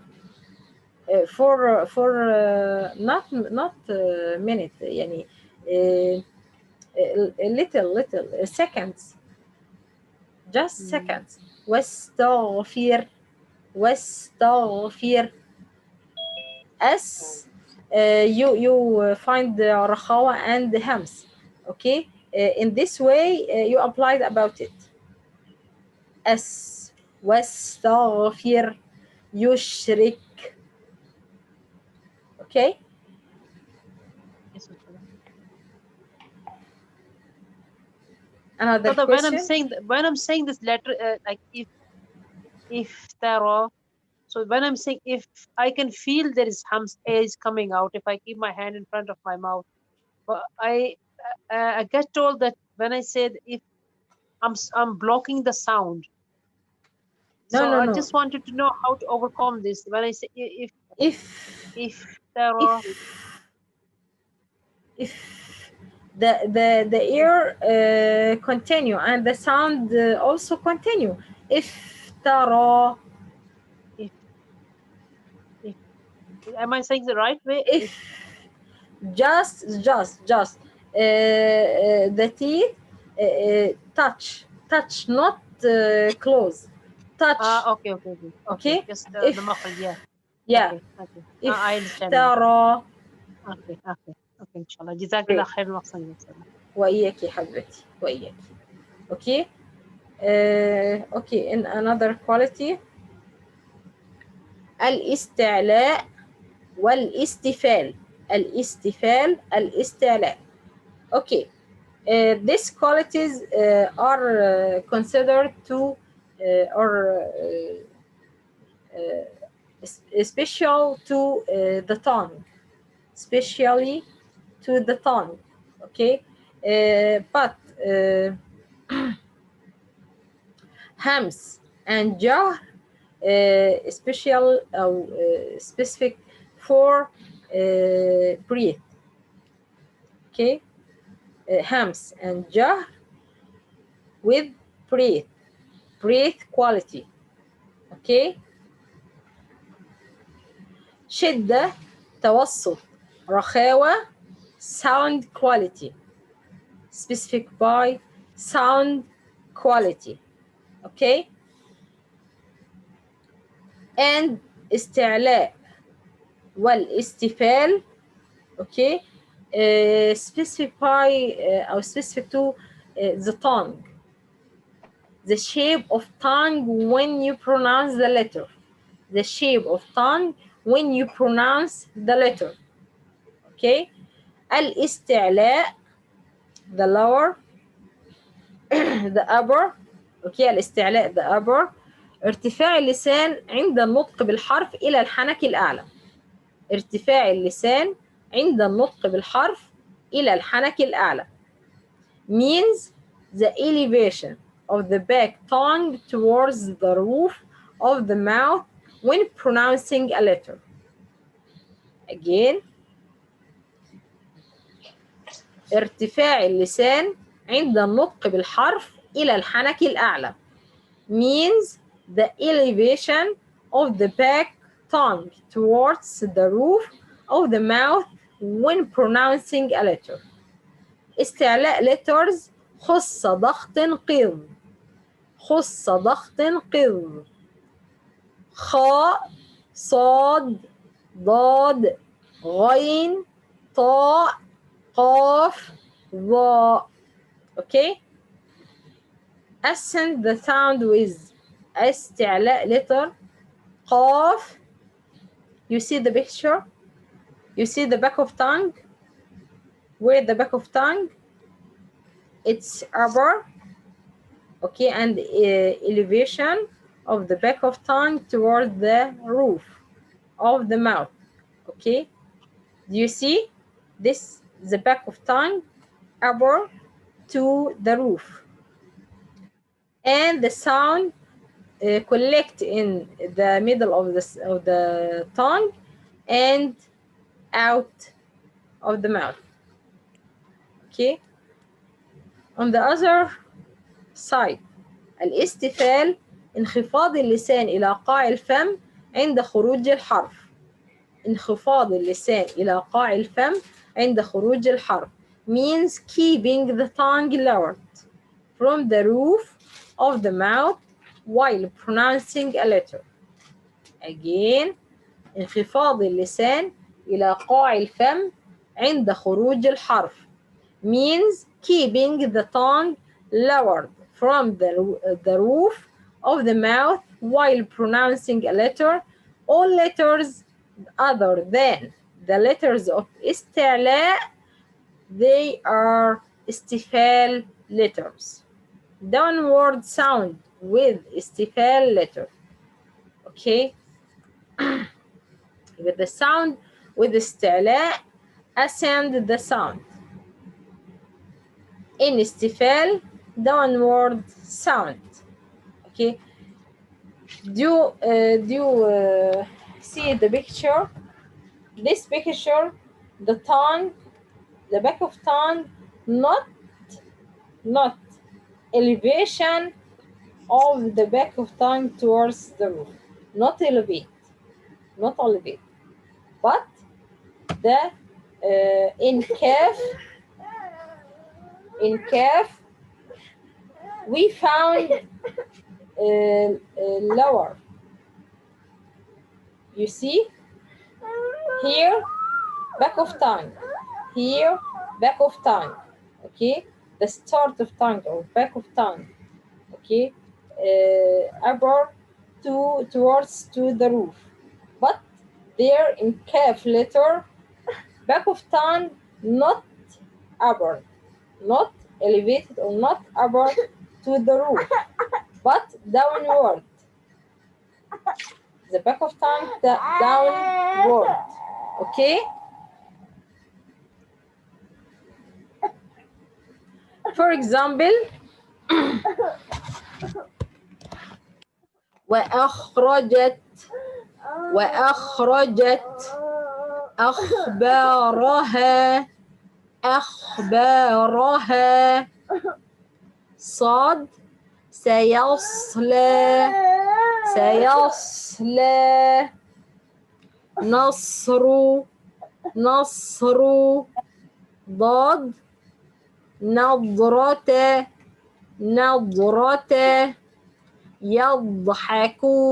For not minute يعني little seconds, just seconds. واستغفر as you find the رخاوة and the hams. Okay. In this way you applied about it. as واستغفر يشرك. Okay. Yes, Another so question. when I'm saying this letter, like if tara. So when I'm saying if, I can feel there is hams is coming out if I keep my hand in front of my mouth. But I get told that when I said if, I'm blocking the sound. No, So no, I no. just wanted to know how to overcome this. When I say if tara. If the ear continue and the sound also continue. If tara. If am I saying the right way? If just the teeth touch, not close. Touch. Okay. Just the muffle, yeah. Yeah. Okay. If I understand. ترى. Okay. Inshallah. جزاك الله خير وأحسن. وإياك يا حبيبتي وإياك. Okay. Okay. In another quality, الاستعلاء والاستفال. الاستعلاء. Okay. These qualities are considered to or special to the tongue, especially to the tongue. Okay. But hams and jar special specific for breath. Okay, hams and jar with breath quality. Okay, شدة توسط رخاوة sound quality specific by sound quality. Okay, and استعلاء والاستفال. Okay, specify or specific to the tongue, the shape of tongue when you pronounce the letter, the shape of tongue when you pronounce the letter. Okay, الاستعلاء the lower the upper. Okay, الاستعلاء the upper. ارتفاع اللسان عند النطق بالحرف إلى الحنك الأعلى. ارتفاع اللسان عند النطق بالحرف إلى الحنك الأعلى means the elevation of the back tongue towards the roof of the mouth when pronouncing a letter. Again, ارتفاع اللسان عند النطق بالحرف إلى الحنك الأعلى means the elevation of the back tongue towards the roof of the mouth when pronouncing a letter. استعلاء letters خص ضغط قض. خص ضغط قض. خاء صاد ضاد غين طاء قاف ظاء. Okay, accent the sound with استعلاء letter قاف. You see the picture, you see the back of tongue, where the back of tongue, it's upper. Okay, and elevation of the back of tongue toward the roof of the mouth. Okay, do you see this? The back of tongue upper to the roof, and the sound collect in the middle of the tongue and out of the mouth. Okay, on the other side, الاستفال انخفاض اللسان إلى قاع الفم عند خروج الحرف. انخفاض اللسان إلى قاع الفم عند خروج الحرف means keeping the tongue lowered from the roof of the mouth while pronouncing a letter. Again, انخفاض اللسان إلى قاع الفم عند خروج الحرف means keeping the tongue lowered from the roof of the mouth while pronouncing a letter. All letters other than the letters of استعلاء, they are استفال letters. Downward sound with استفال letter. Okay, with the sound with استعلاء, ascend the sound. In استفال, downward sound. Okay, do you see the picture? This picture, the tongue, the back of tongue, not elevation of the back of tongue towards the roof, not elevate, but the in calf we found lower. You see here back of tongue, here back of tongue. Okay, the start of tongue or back of tongue. Okay, upper towards to the roof, but there in calf letter, back of tongue not upper, not elevated or not upper to the roof, but downward. The back of tongue downward. Okay. For example, وأخرجت أخبارها صاد سيصلى نصر ضاد نظرة يضحكون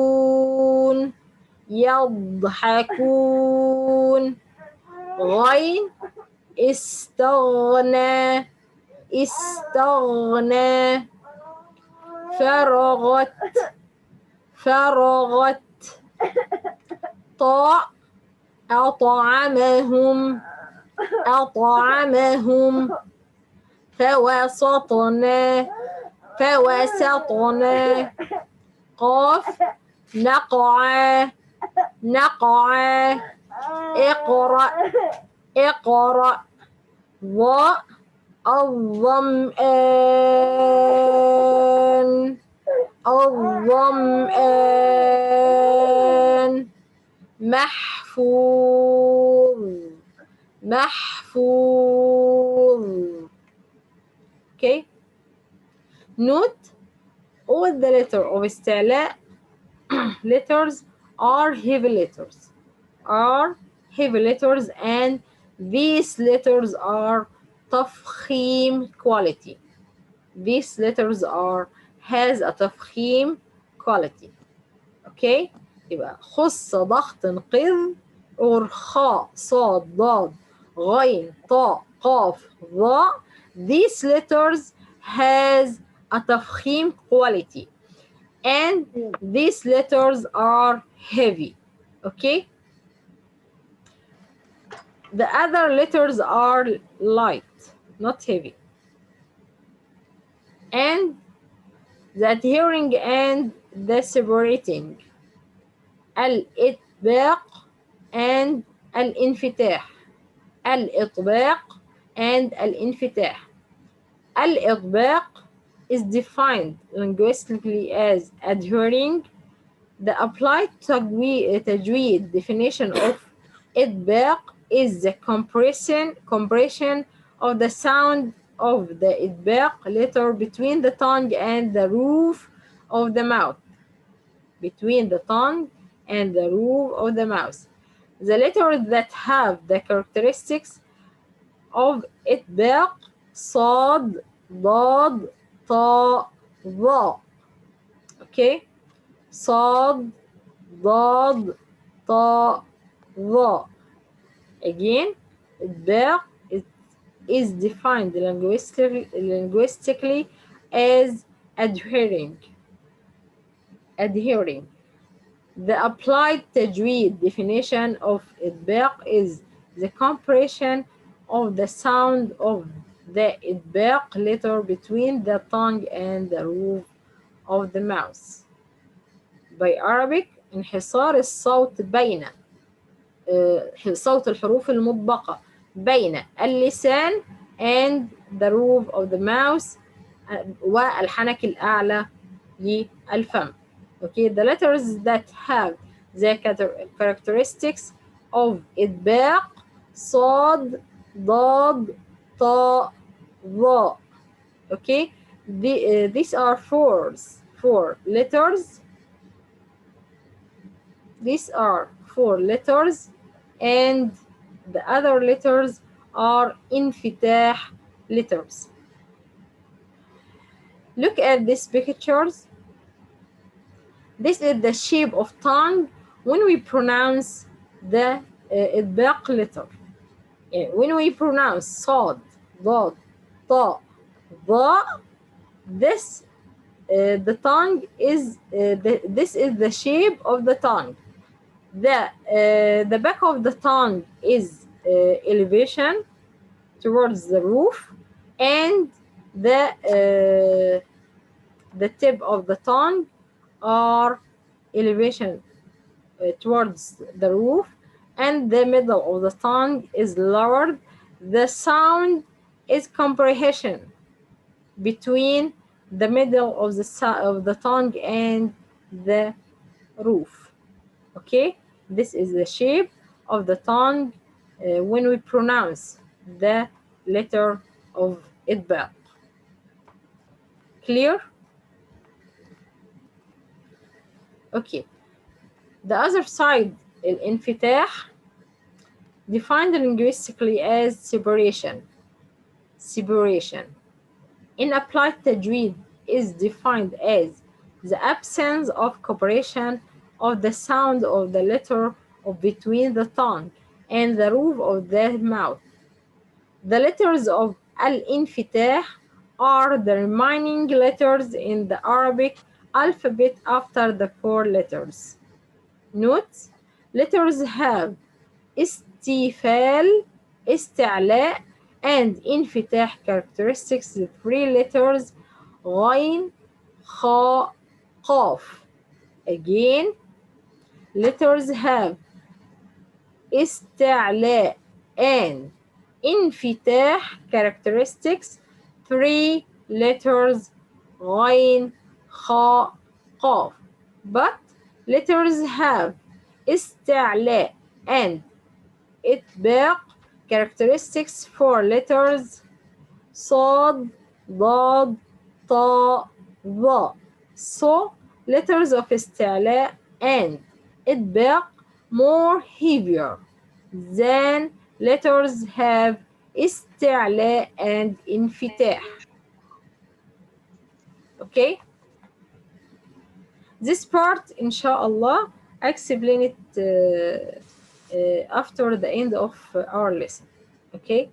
غين استغنى فرغت طاء أطعمهم فوسطنا قاف نقع اقرأ ضاء الظمآن محفوظ. Okay, note all the letter of استعلاء letters are heavy letters and these letters are تفخيم quality. These letters has a تفخيم quality. Okay, يبقى خص ضغط قذ خاء صاد ضاد غين طاء قاف ضاء. These letters has a تفخيم quality and these letters are heavy. Okay, the other letters are light, not heavy. And the adhering and the separating الإطباق and الانفتاح الإطباق is defined linguistically as adhering. The applied tajweed definition of إطباق is the compression of the sound of the إطباق letter between the tongue and the roof of the mouth. The letters that have the characteristics of إطباق صاد ضاد طاء ظاء. Okay, صاد ضاد طاء ظاء. Again, إطباق is defined linguistically as adhering. The applied tajweed definition of إطباق is the compression of the sound of the إطباق letter between the tongue and the roof of the mouth. By Arabic, انحصار الصوت بين صوت الحروف المطبقة بين اللسان and the roof of the mouth والحنك الأعلى للفم. Okay, the letters that have the characteristics of إطباق صاد ضاد طاء ظاء. Okay, these are four letters. These are 4 letters and the other letters are انفتاح letters. Look at these pictures. This is the shape of tongue when we pronounce the إطباق letter. When we pronounce صاد ضاد طاء ظاء, this the tongue is this is the shape of the tongue. The back of the tongue is elevation towards the roof, and the tip of the tongue are elevation towards the roof, and the middle of the tongue is lowered. The sound is compression. between the middle of the tongue and the roof. Okay, this is the shape of the tongue when we pronounce the letter of إطباق. Clear? Okay. The other side, الانفتاح, defined linguistically as separation. Separation. In applied tajweed, is defined as the absence of cooperation of the sound of the letter of between the tongue and the roof of the mouth. The letters of al-infitah are the remaining letters in the Arabic alphabet after the four letters. Note: letters have استفال, استعلاء, and انفتاح characteristics. The three letters غين, خاء, قاف. Again, letters have استعلاء and انفتاح characteristics. Three letters غين, خاء, قاف. But letters have استعلاء and إطباق characteristics. Four letters صاد, ضاد, طاء, ظاء. So letters of استعلاء and إطباق more heavier than letters have استعلاء and انفتاح. Okay, this part inshallah I explain it after the end of our lesson. Okay,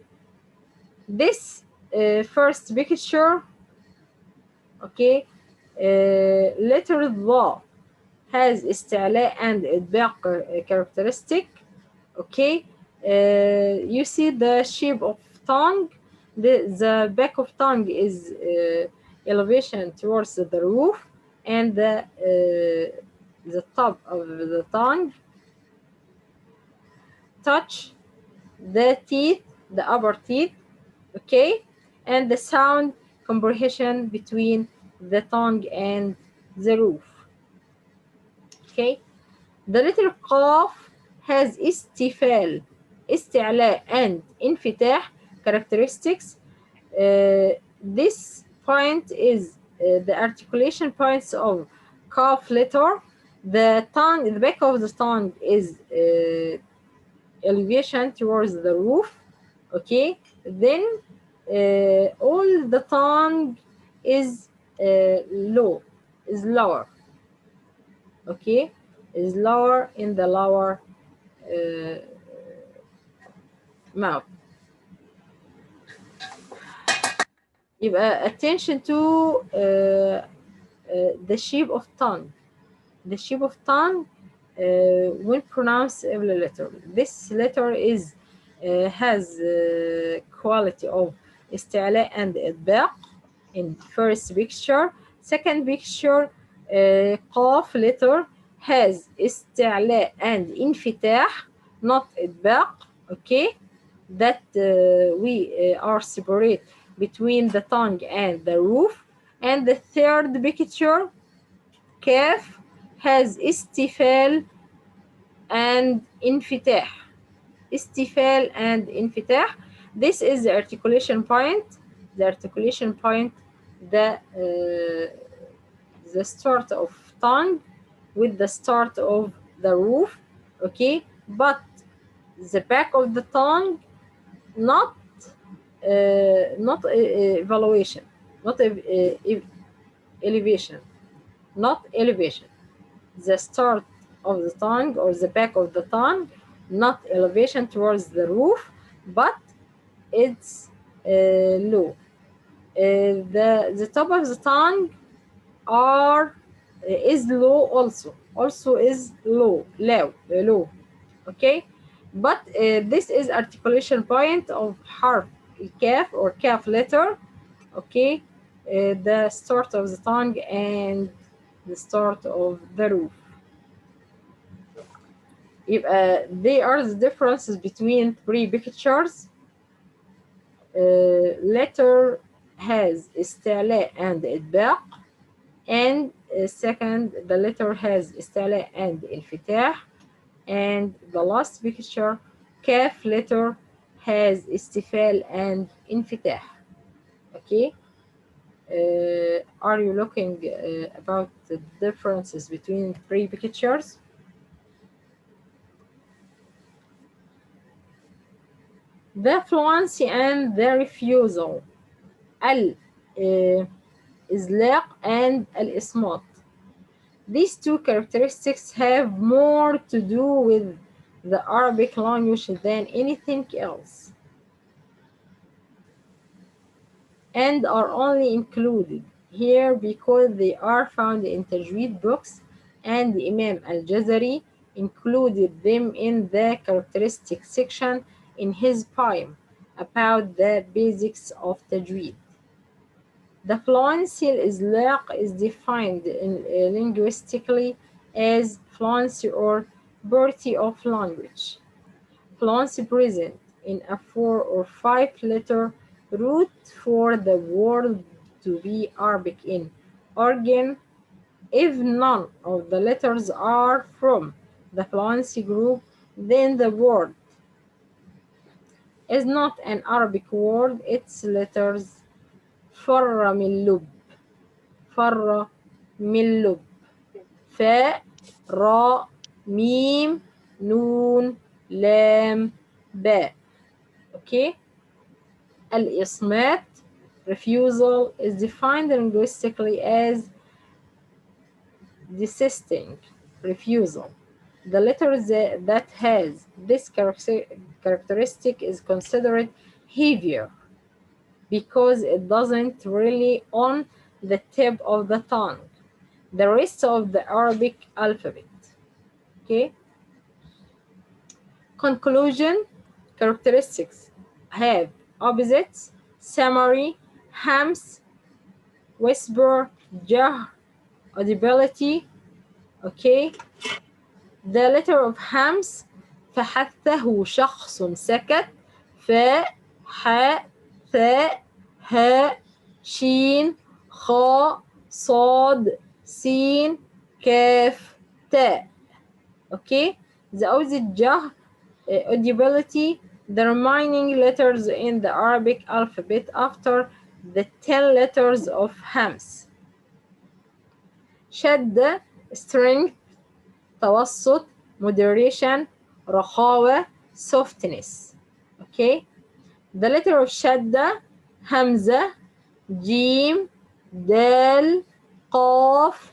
this first picture, okay, letter ضا has استعلاء and إطباق characteristic. Okay, you see the shape of tongue. The back of tongue is elevation towards the roof, and the top of the tongue touch the teeth, the upper teeth. Okay, and the sound comprehension between the tongue and the roof. Okay, the letter قاف has استفال, استعلاء and انفتاح characteristics. This point is the articulation points of قاف letter. The tongue, the back of the tongue is elevation towards the roof. Okay, then all the tongue is lower. Okay, is lower in the lower mouth. يبقى attention to the shape of tongue. The shape of tongue when pronounced every letter. This letter is has quality of استعلاء and إطباق in first picture. Second picture, قاف letter has استعلاء and انفتاح, not إطباق. Okay, that we are separate between the tongue and the roof. And the third picture, كاف has استفال and انفتاح. استفال and انفتاح. This is the articulation point. The articulation point, the start of tongue with the start of the roof. Okay, but the back of the tongue, not evaluation, not elevation, not elevation. The start of the tongue or the back of the tongue, not elevation towards the roof, but it's low. The top of the tongue is low also is low. Okay, but this is articulation point of حرف الكاف or كاف letter. Okay, the start of the tongue and the start of the roof. They are the differences between three pictures. Letter has استعلاء and إطباق. And second, the letter has استعلاء and انفتاح. And the last picture, كاف letter has استفال and انفتاح. Okay. Are you looking about the differences between three pictures? The fluency and the refusal. الإزلاق and الإصمات. These two characteristics have more to do with the Arabic language than anything else, and are only included here because they are found in tajweed books, and Imam al-Jazari included them in the characteristic section in his poem about the basics of tajweed. The fluency al-Izlaq is defined linguistically as fluency or purity of language. Fluency present in a 4 or 5 letter root for the word to be Arabic in origin if none of the letters are from the fluency group, then the word is not an Arabic word, its letters فر من لب فر من لب فاء راء ميم نون لام باء. Okay. الإصمات refusal is defined linguistically as desisting refusal. The letter that has this characteristic is considered heavier because it doesn't really on the tip of the tongue. The rest of the Arabic alphabet. Okay. Conclusion. Characteristics have opposites, summary, hams, whisper, jah, audibility. Okay. The letter of hams فحثه شخص سكت فاء حاء ثاء هاء شين خاء صاد سين كاف تاء. Okay. The opposite jah, audibility, the remaining letters in the Arabic alphabet after the 10 letters of hams. شد strength, توسط, moderation, رخاوة, softness. Okay. The letter of شدة همزة جيم دال قاف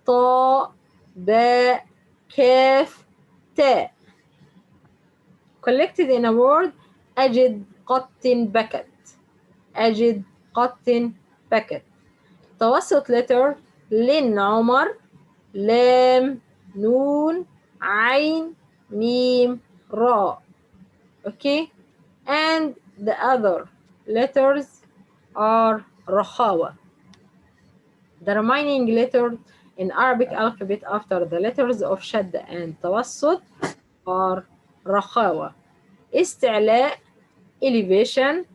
طاء باء كاف تاء. Collected in a word أجد قط بكت أجد قط بكت. توسط letter لن عمر لام نون عين ميم راء. Okay. And the other letters are رخاوة. The remaining letters in Arabic alphabet after the letters of شد and توسط are رخاوة. استعلاء elevation.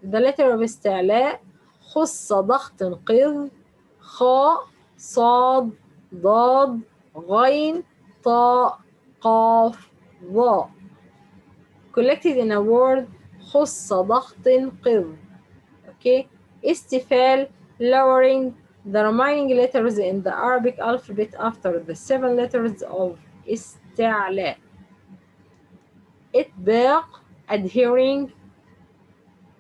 The letter of استعلاء خص ضغط قذ خاء صاد ضاد غين طاء قاف ضاء. Collected in a word خص ضغط قذ. Okay. استفال lowering. The remaining letters in the Arabic alphabet after the 7 letters of استعلاء. إطباق adhering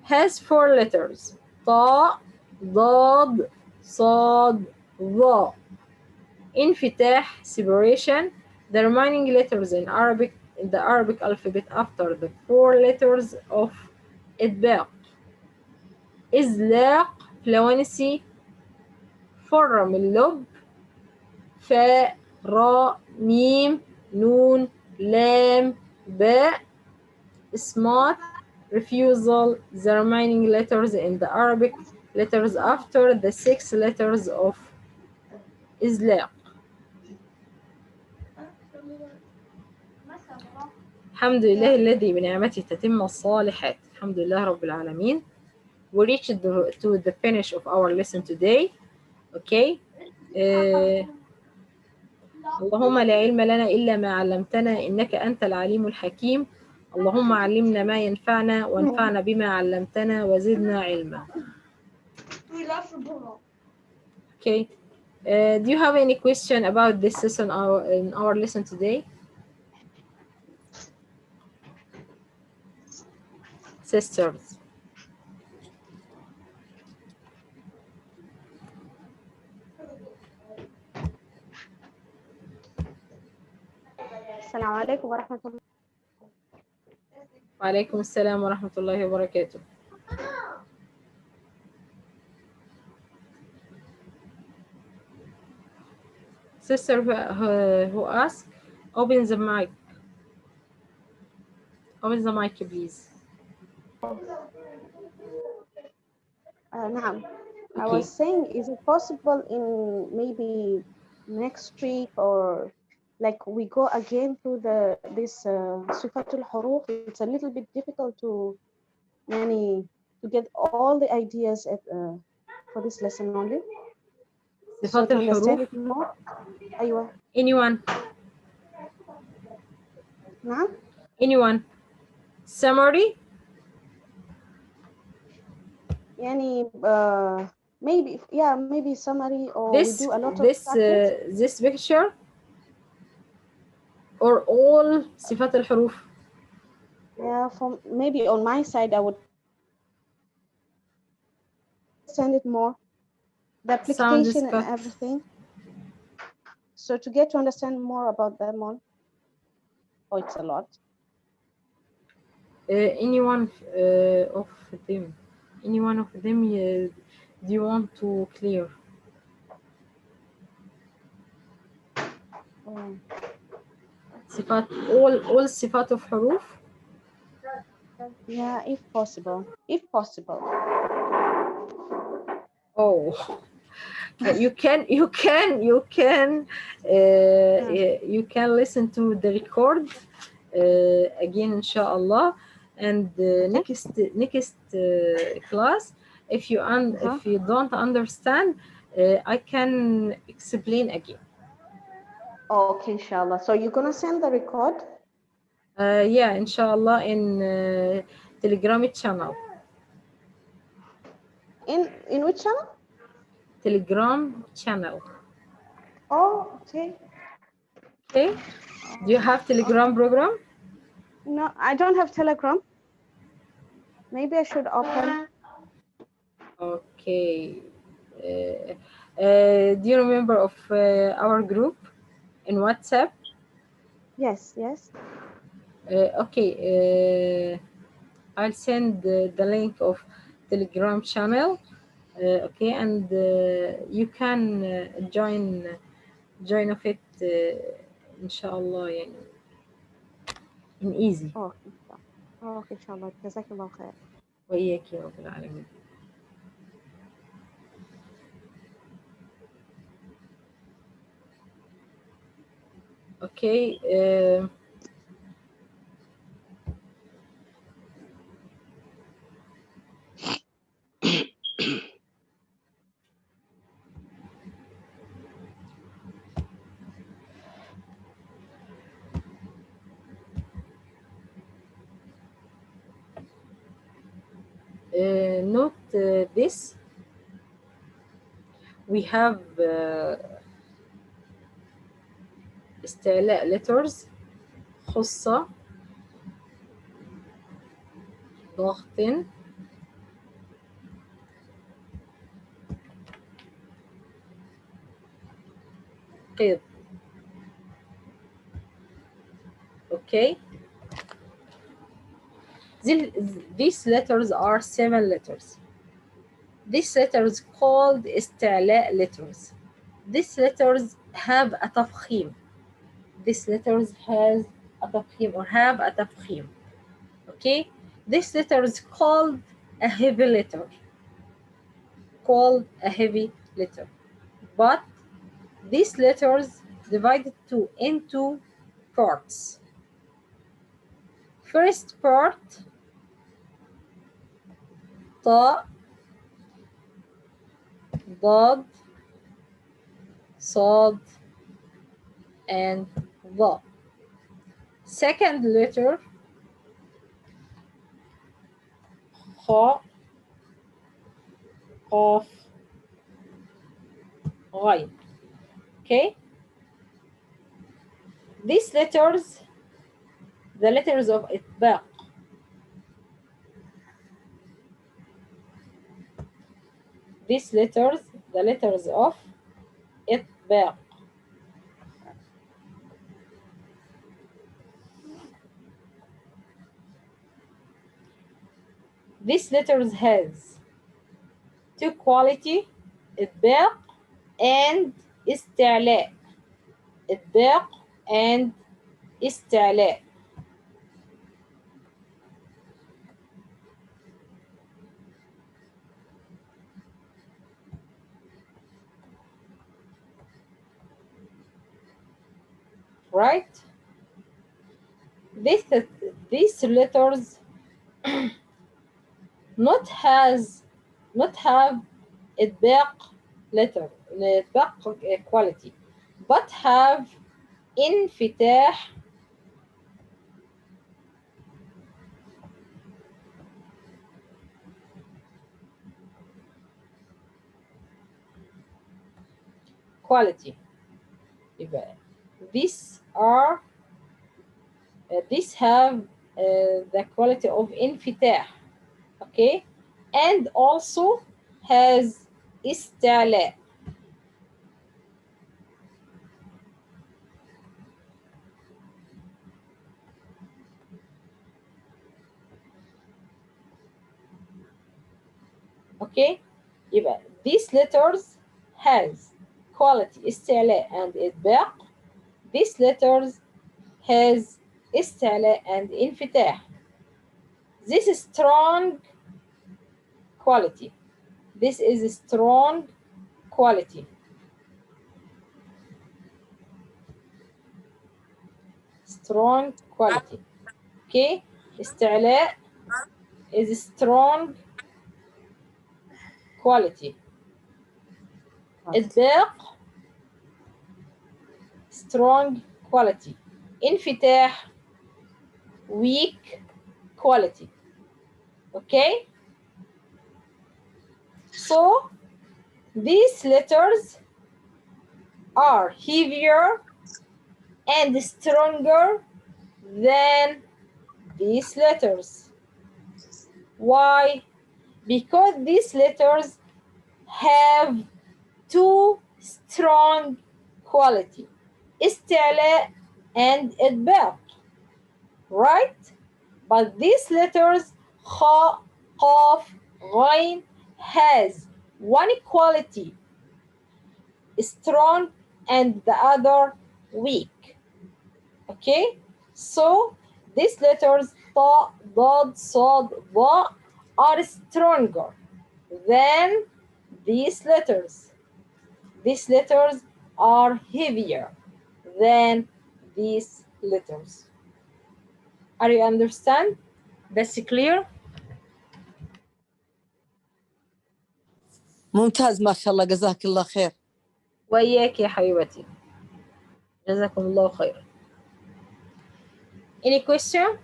has 4 letters طاء ضاد صاد ضاء. انفتاح separation. The remaining letters in the Arabic alphabet after the 4 letters of إطباق. إزلاق fluency فر من لب فاء راء ميم نون لام باء. إصمات refusal. The remaining letters in the Arabic letters after the 6 letters of إزلاق. الحمد لله الذي بنعمته تتم الصالحات. الحمد لله رب العالمين. We reached to the finish of our lesson today. Okay. اللهم لا علم لنا إلا ما علمتنا إنك أنت العليم الحكيم. اللهم علمنا ما ينفعنا وانفعنا بما علمتنا وزدنا علما. Okay. Do you have any question about this lesson in our lesson today? Sisters. السلام عليكم ورحمة الله. وعليكم السلام ورحمة الله وبركاته. Sister who asked, open the mic. Open the mic, please. نعم. I Okay. was saying, is it possible in maybe next week, or like we go again through this صفات الحروف? It's a little bit difficult to get all the ideas for this lesson only. So صفات to understand الحروف. it more. أيوة. Anyone? نعم. Anyone? Summary? يعني maybe summary, or we do a lot of practice. This picture or all صفات الحروف? Yeah, from maybe on my side, I would send it more, the application and everything. So to get to understand more about them all. Oh, it's a lot. Anyone of them? Anyone of them do you want to clear? صفات all صفات of حروف. Yeah, if possible. Oh, you can listen to the record again, inshallah, and next class, if you don't understand, I can explain again. Okay, inshallah. So you're gonna send the record? Yeah, inshallah, in Telegram channel. In which channel? Telegram channel. Oh, okay. Okay. Do you have Telegram program? No, I don't have Telegram. Maybe I should open. Okay. Do you remember of our group in WhatsApp? Yes. Okay. I'll send the link of Telegram channel. Okay, and you can join of it, inshallah, in easy. Okay, inshallah. Jazakallah khair. وإياك يا رب العالمين. Okay. Note this. We have استعلاء letters خصة ضغط قيض. Okay. These letters are 7 letters. These letters called استعلاء letters. These letters have a تفخيم. These letters has a تفخيم or have a تفخيم. Okay. This letter is called a heavy letter. But these letters divided into parts. First part طاء ضاد صاد and ضاء. Second letter خاء قاف غين. Okay, these letters, the letters of إطباق. These letters, the letters of إطباق. These letters has two quality, إطباق and استعلاء. إطباق and استعلاء. Right? These letters not have إطباق letter, إطباق quality, but have انفتاح quality. These are these have the quality of انفتاح, okay, and also has استعلاء. Okay, يبقى these letters has quality استعلاء and إطباق. These letters has استعلاء and انفتاح. This is strong quality. This is a strong quality. Strong quality. Okay, استعلاء is strong quality. إطباق strong quality. انفتاح weak quality. Okay, so these letters are heavier and stronger than these letters. Why? Because these letters have two strong quality, استعلاء and إطباق, right? But these letters خاء قاف غين has one quality, strong, and the other weak. Okay, so these letters طاء ضاد صاد ضاء are stronger than these letters. These letters are heavier than these letters. Are you understand? That's clear? ممتاز ما شاء الله جزاك الله خير. وإياك يا حبيبتي. جزاكم الله خيرا. Any question?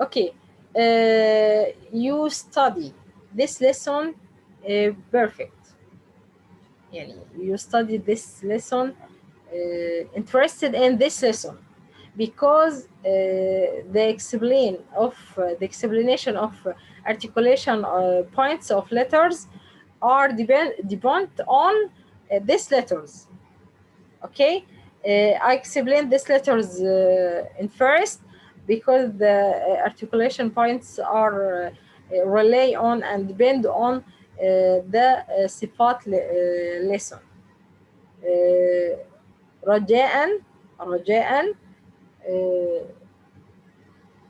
Okay, you study this lesson perfect. يعني you study this lesson interested in this lesson because the explanation of articulation points of letters are depend on these letters. Okay, I explained these letters in first because the articulation points are rely on and depend on the صفات lesson. رجاء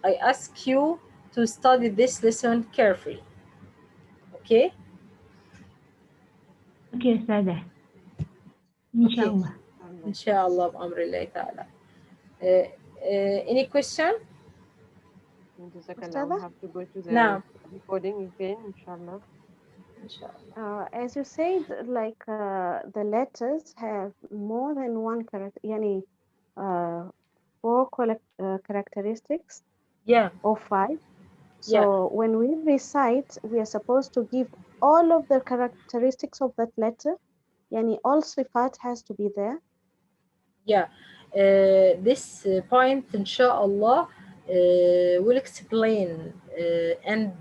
I ask you to study this lesson carefully. Okay? اوكي استاذة إن شاء Okay. الله. إن شاء الله بأمر الله تعالى. Any question? Jazakallah. We have to go to the نعم. recording again, inshallah. إن شاء الله. As you said, like the letters have more than one character, يعني four characteristics Yeah. or five. Yeah. So when we recite, we are supposed to give all of the characteristics of that letter. Yani all sifat has to be there. Yeah. This point, inshallah, will explain and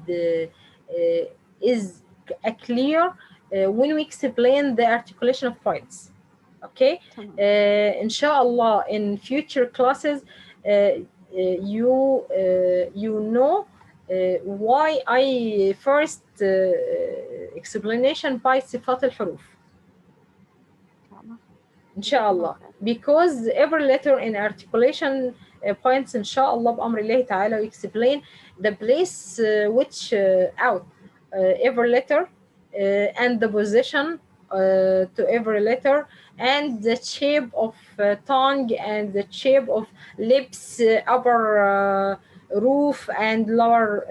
is clear when we explain the articulation of points. Okay. Tamam. Inshallah, in future classes, you know why I first explanation by صفات الحروف. Tamam. Inshallah, because every letter in articulation points inshallah بأمر الله تعالى we explain the place which out every letter and the position to every letter and the shape of tongue and the shape of lips, upper roof and lower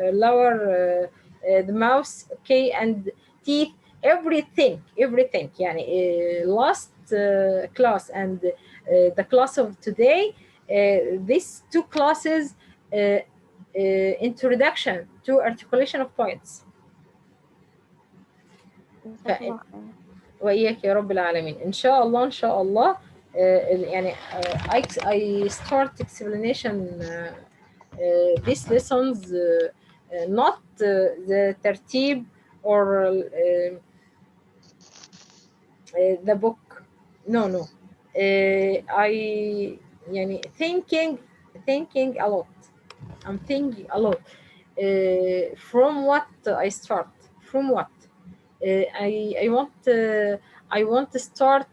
the mouth, okay, and teeth, everything يعني last class and the class of today, these two classes introduction to articulation of points. جزاك الله خير. وإياك يا رب العالمين. إن شاء الله إن شاء الله يعني I start explanation these lessons not the ترتيب or the book. No. I يعني thinking a lot. I'm thinking a lot. From what I start? From what? I want to start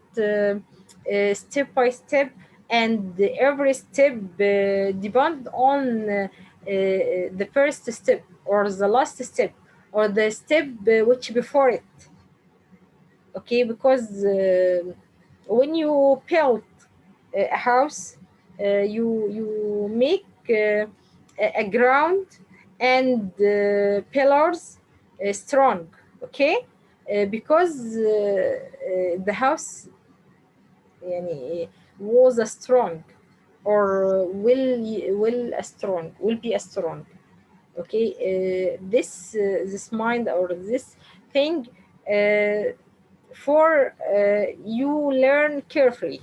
step by step, and every step depend on the first step or the last step or the step which before it. Okay, because when you build a house, you make a ground and pillars strong. Okay, because the house يعني was a strong or will be a strong. Okay, this mind or this thing for you learn carefully.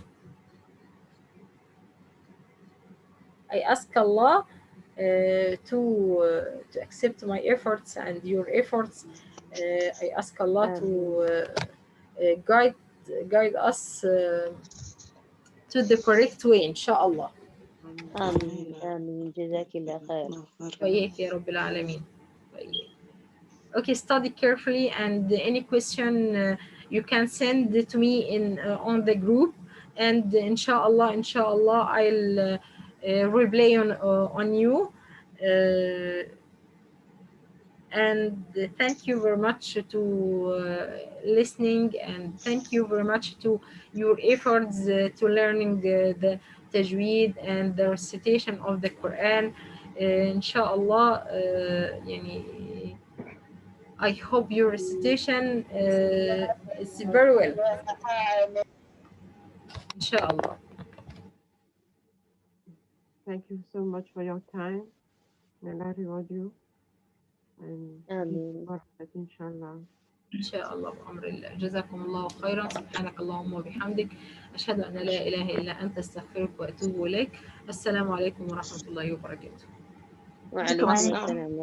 I ask Allah to accept my efforts and your efforts. I ask Allah to guide us to the correct way, inshallah. آمين آمين جزاك الله خير. وإياك يا رب العالمين. Okay, study carefully, and any question you can send to me in on the group, and inshallah I'll reply on you. And thank you very much to listening, and thank you very much to your efforts to learning the tajweed and the recitation of the Quran. Inshallah, يعني I hope your recitation is very well. Inshallah. Thank you so much for your time. May Allah reward you. And آمين. إن شاء الله. إن شاء الله بأمر الله. جزاكم الله خيرا. سبحانك اللهم وبحمدك أشهد أن لا إله إلا أنت أستغفرك وأتوب إليك. السلام عليكم ورحمة الله وبركاته. وعليكم السلام.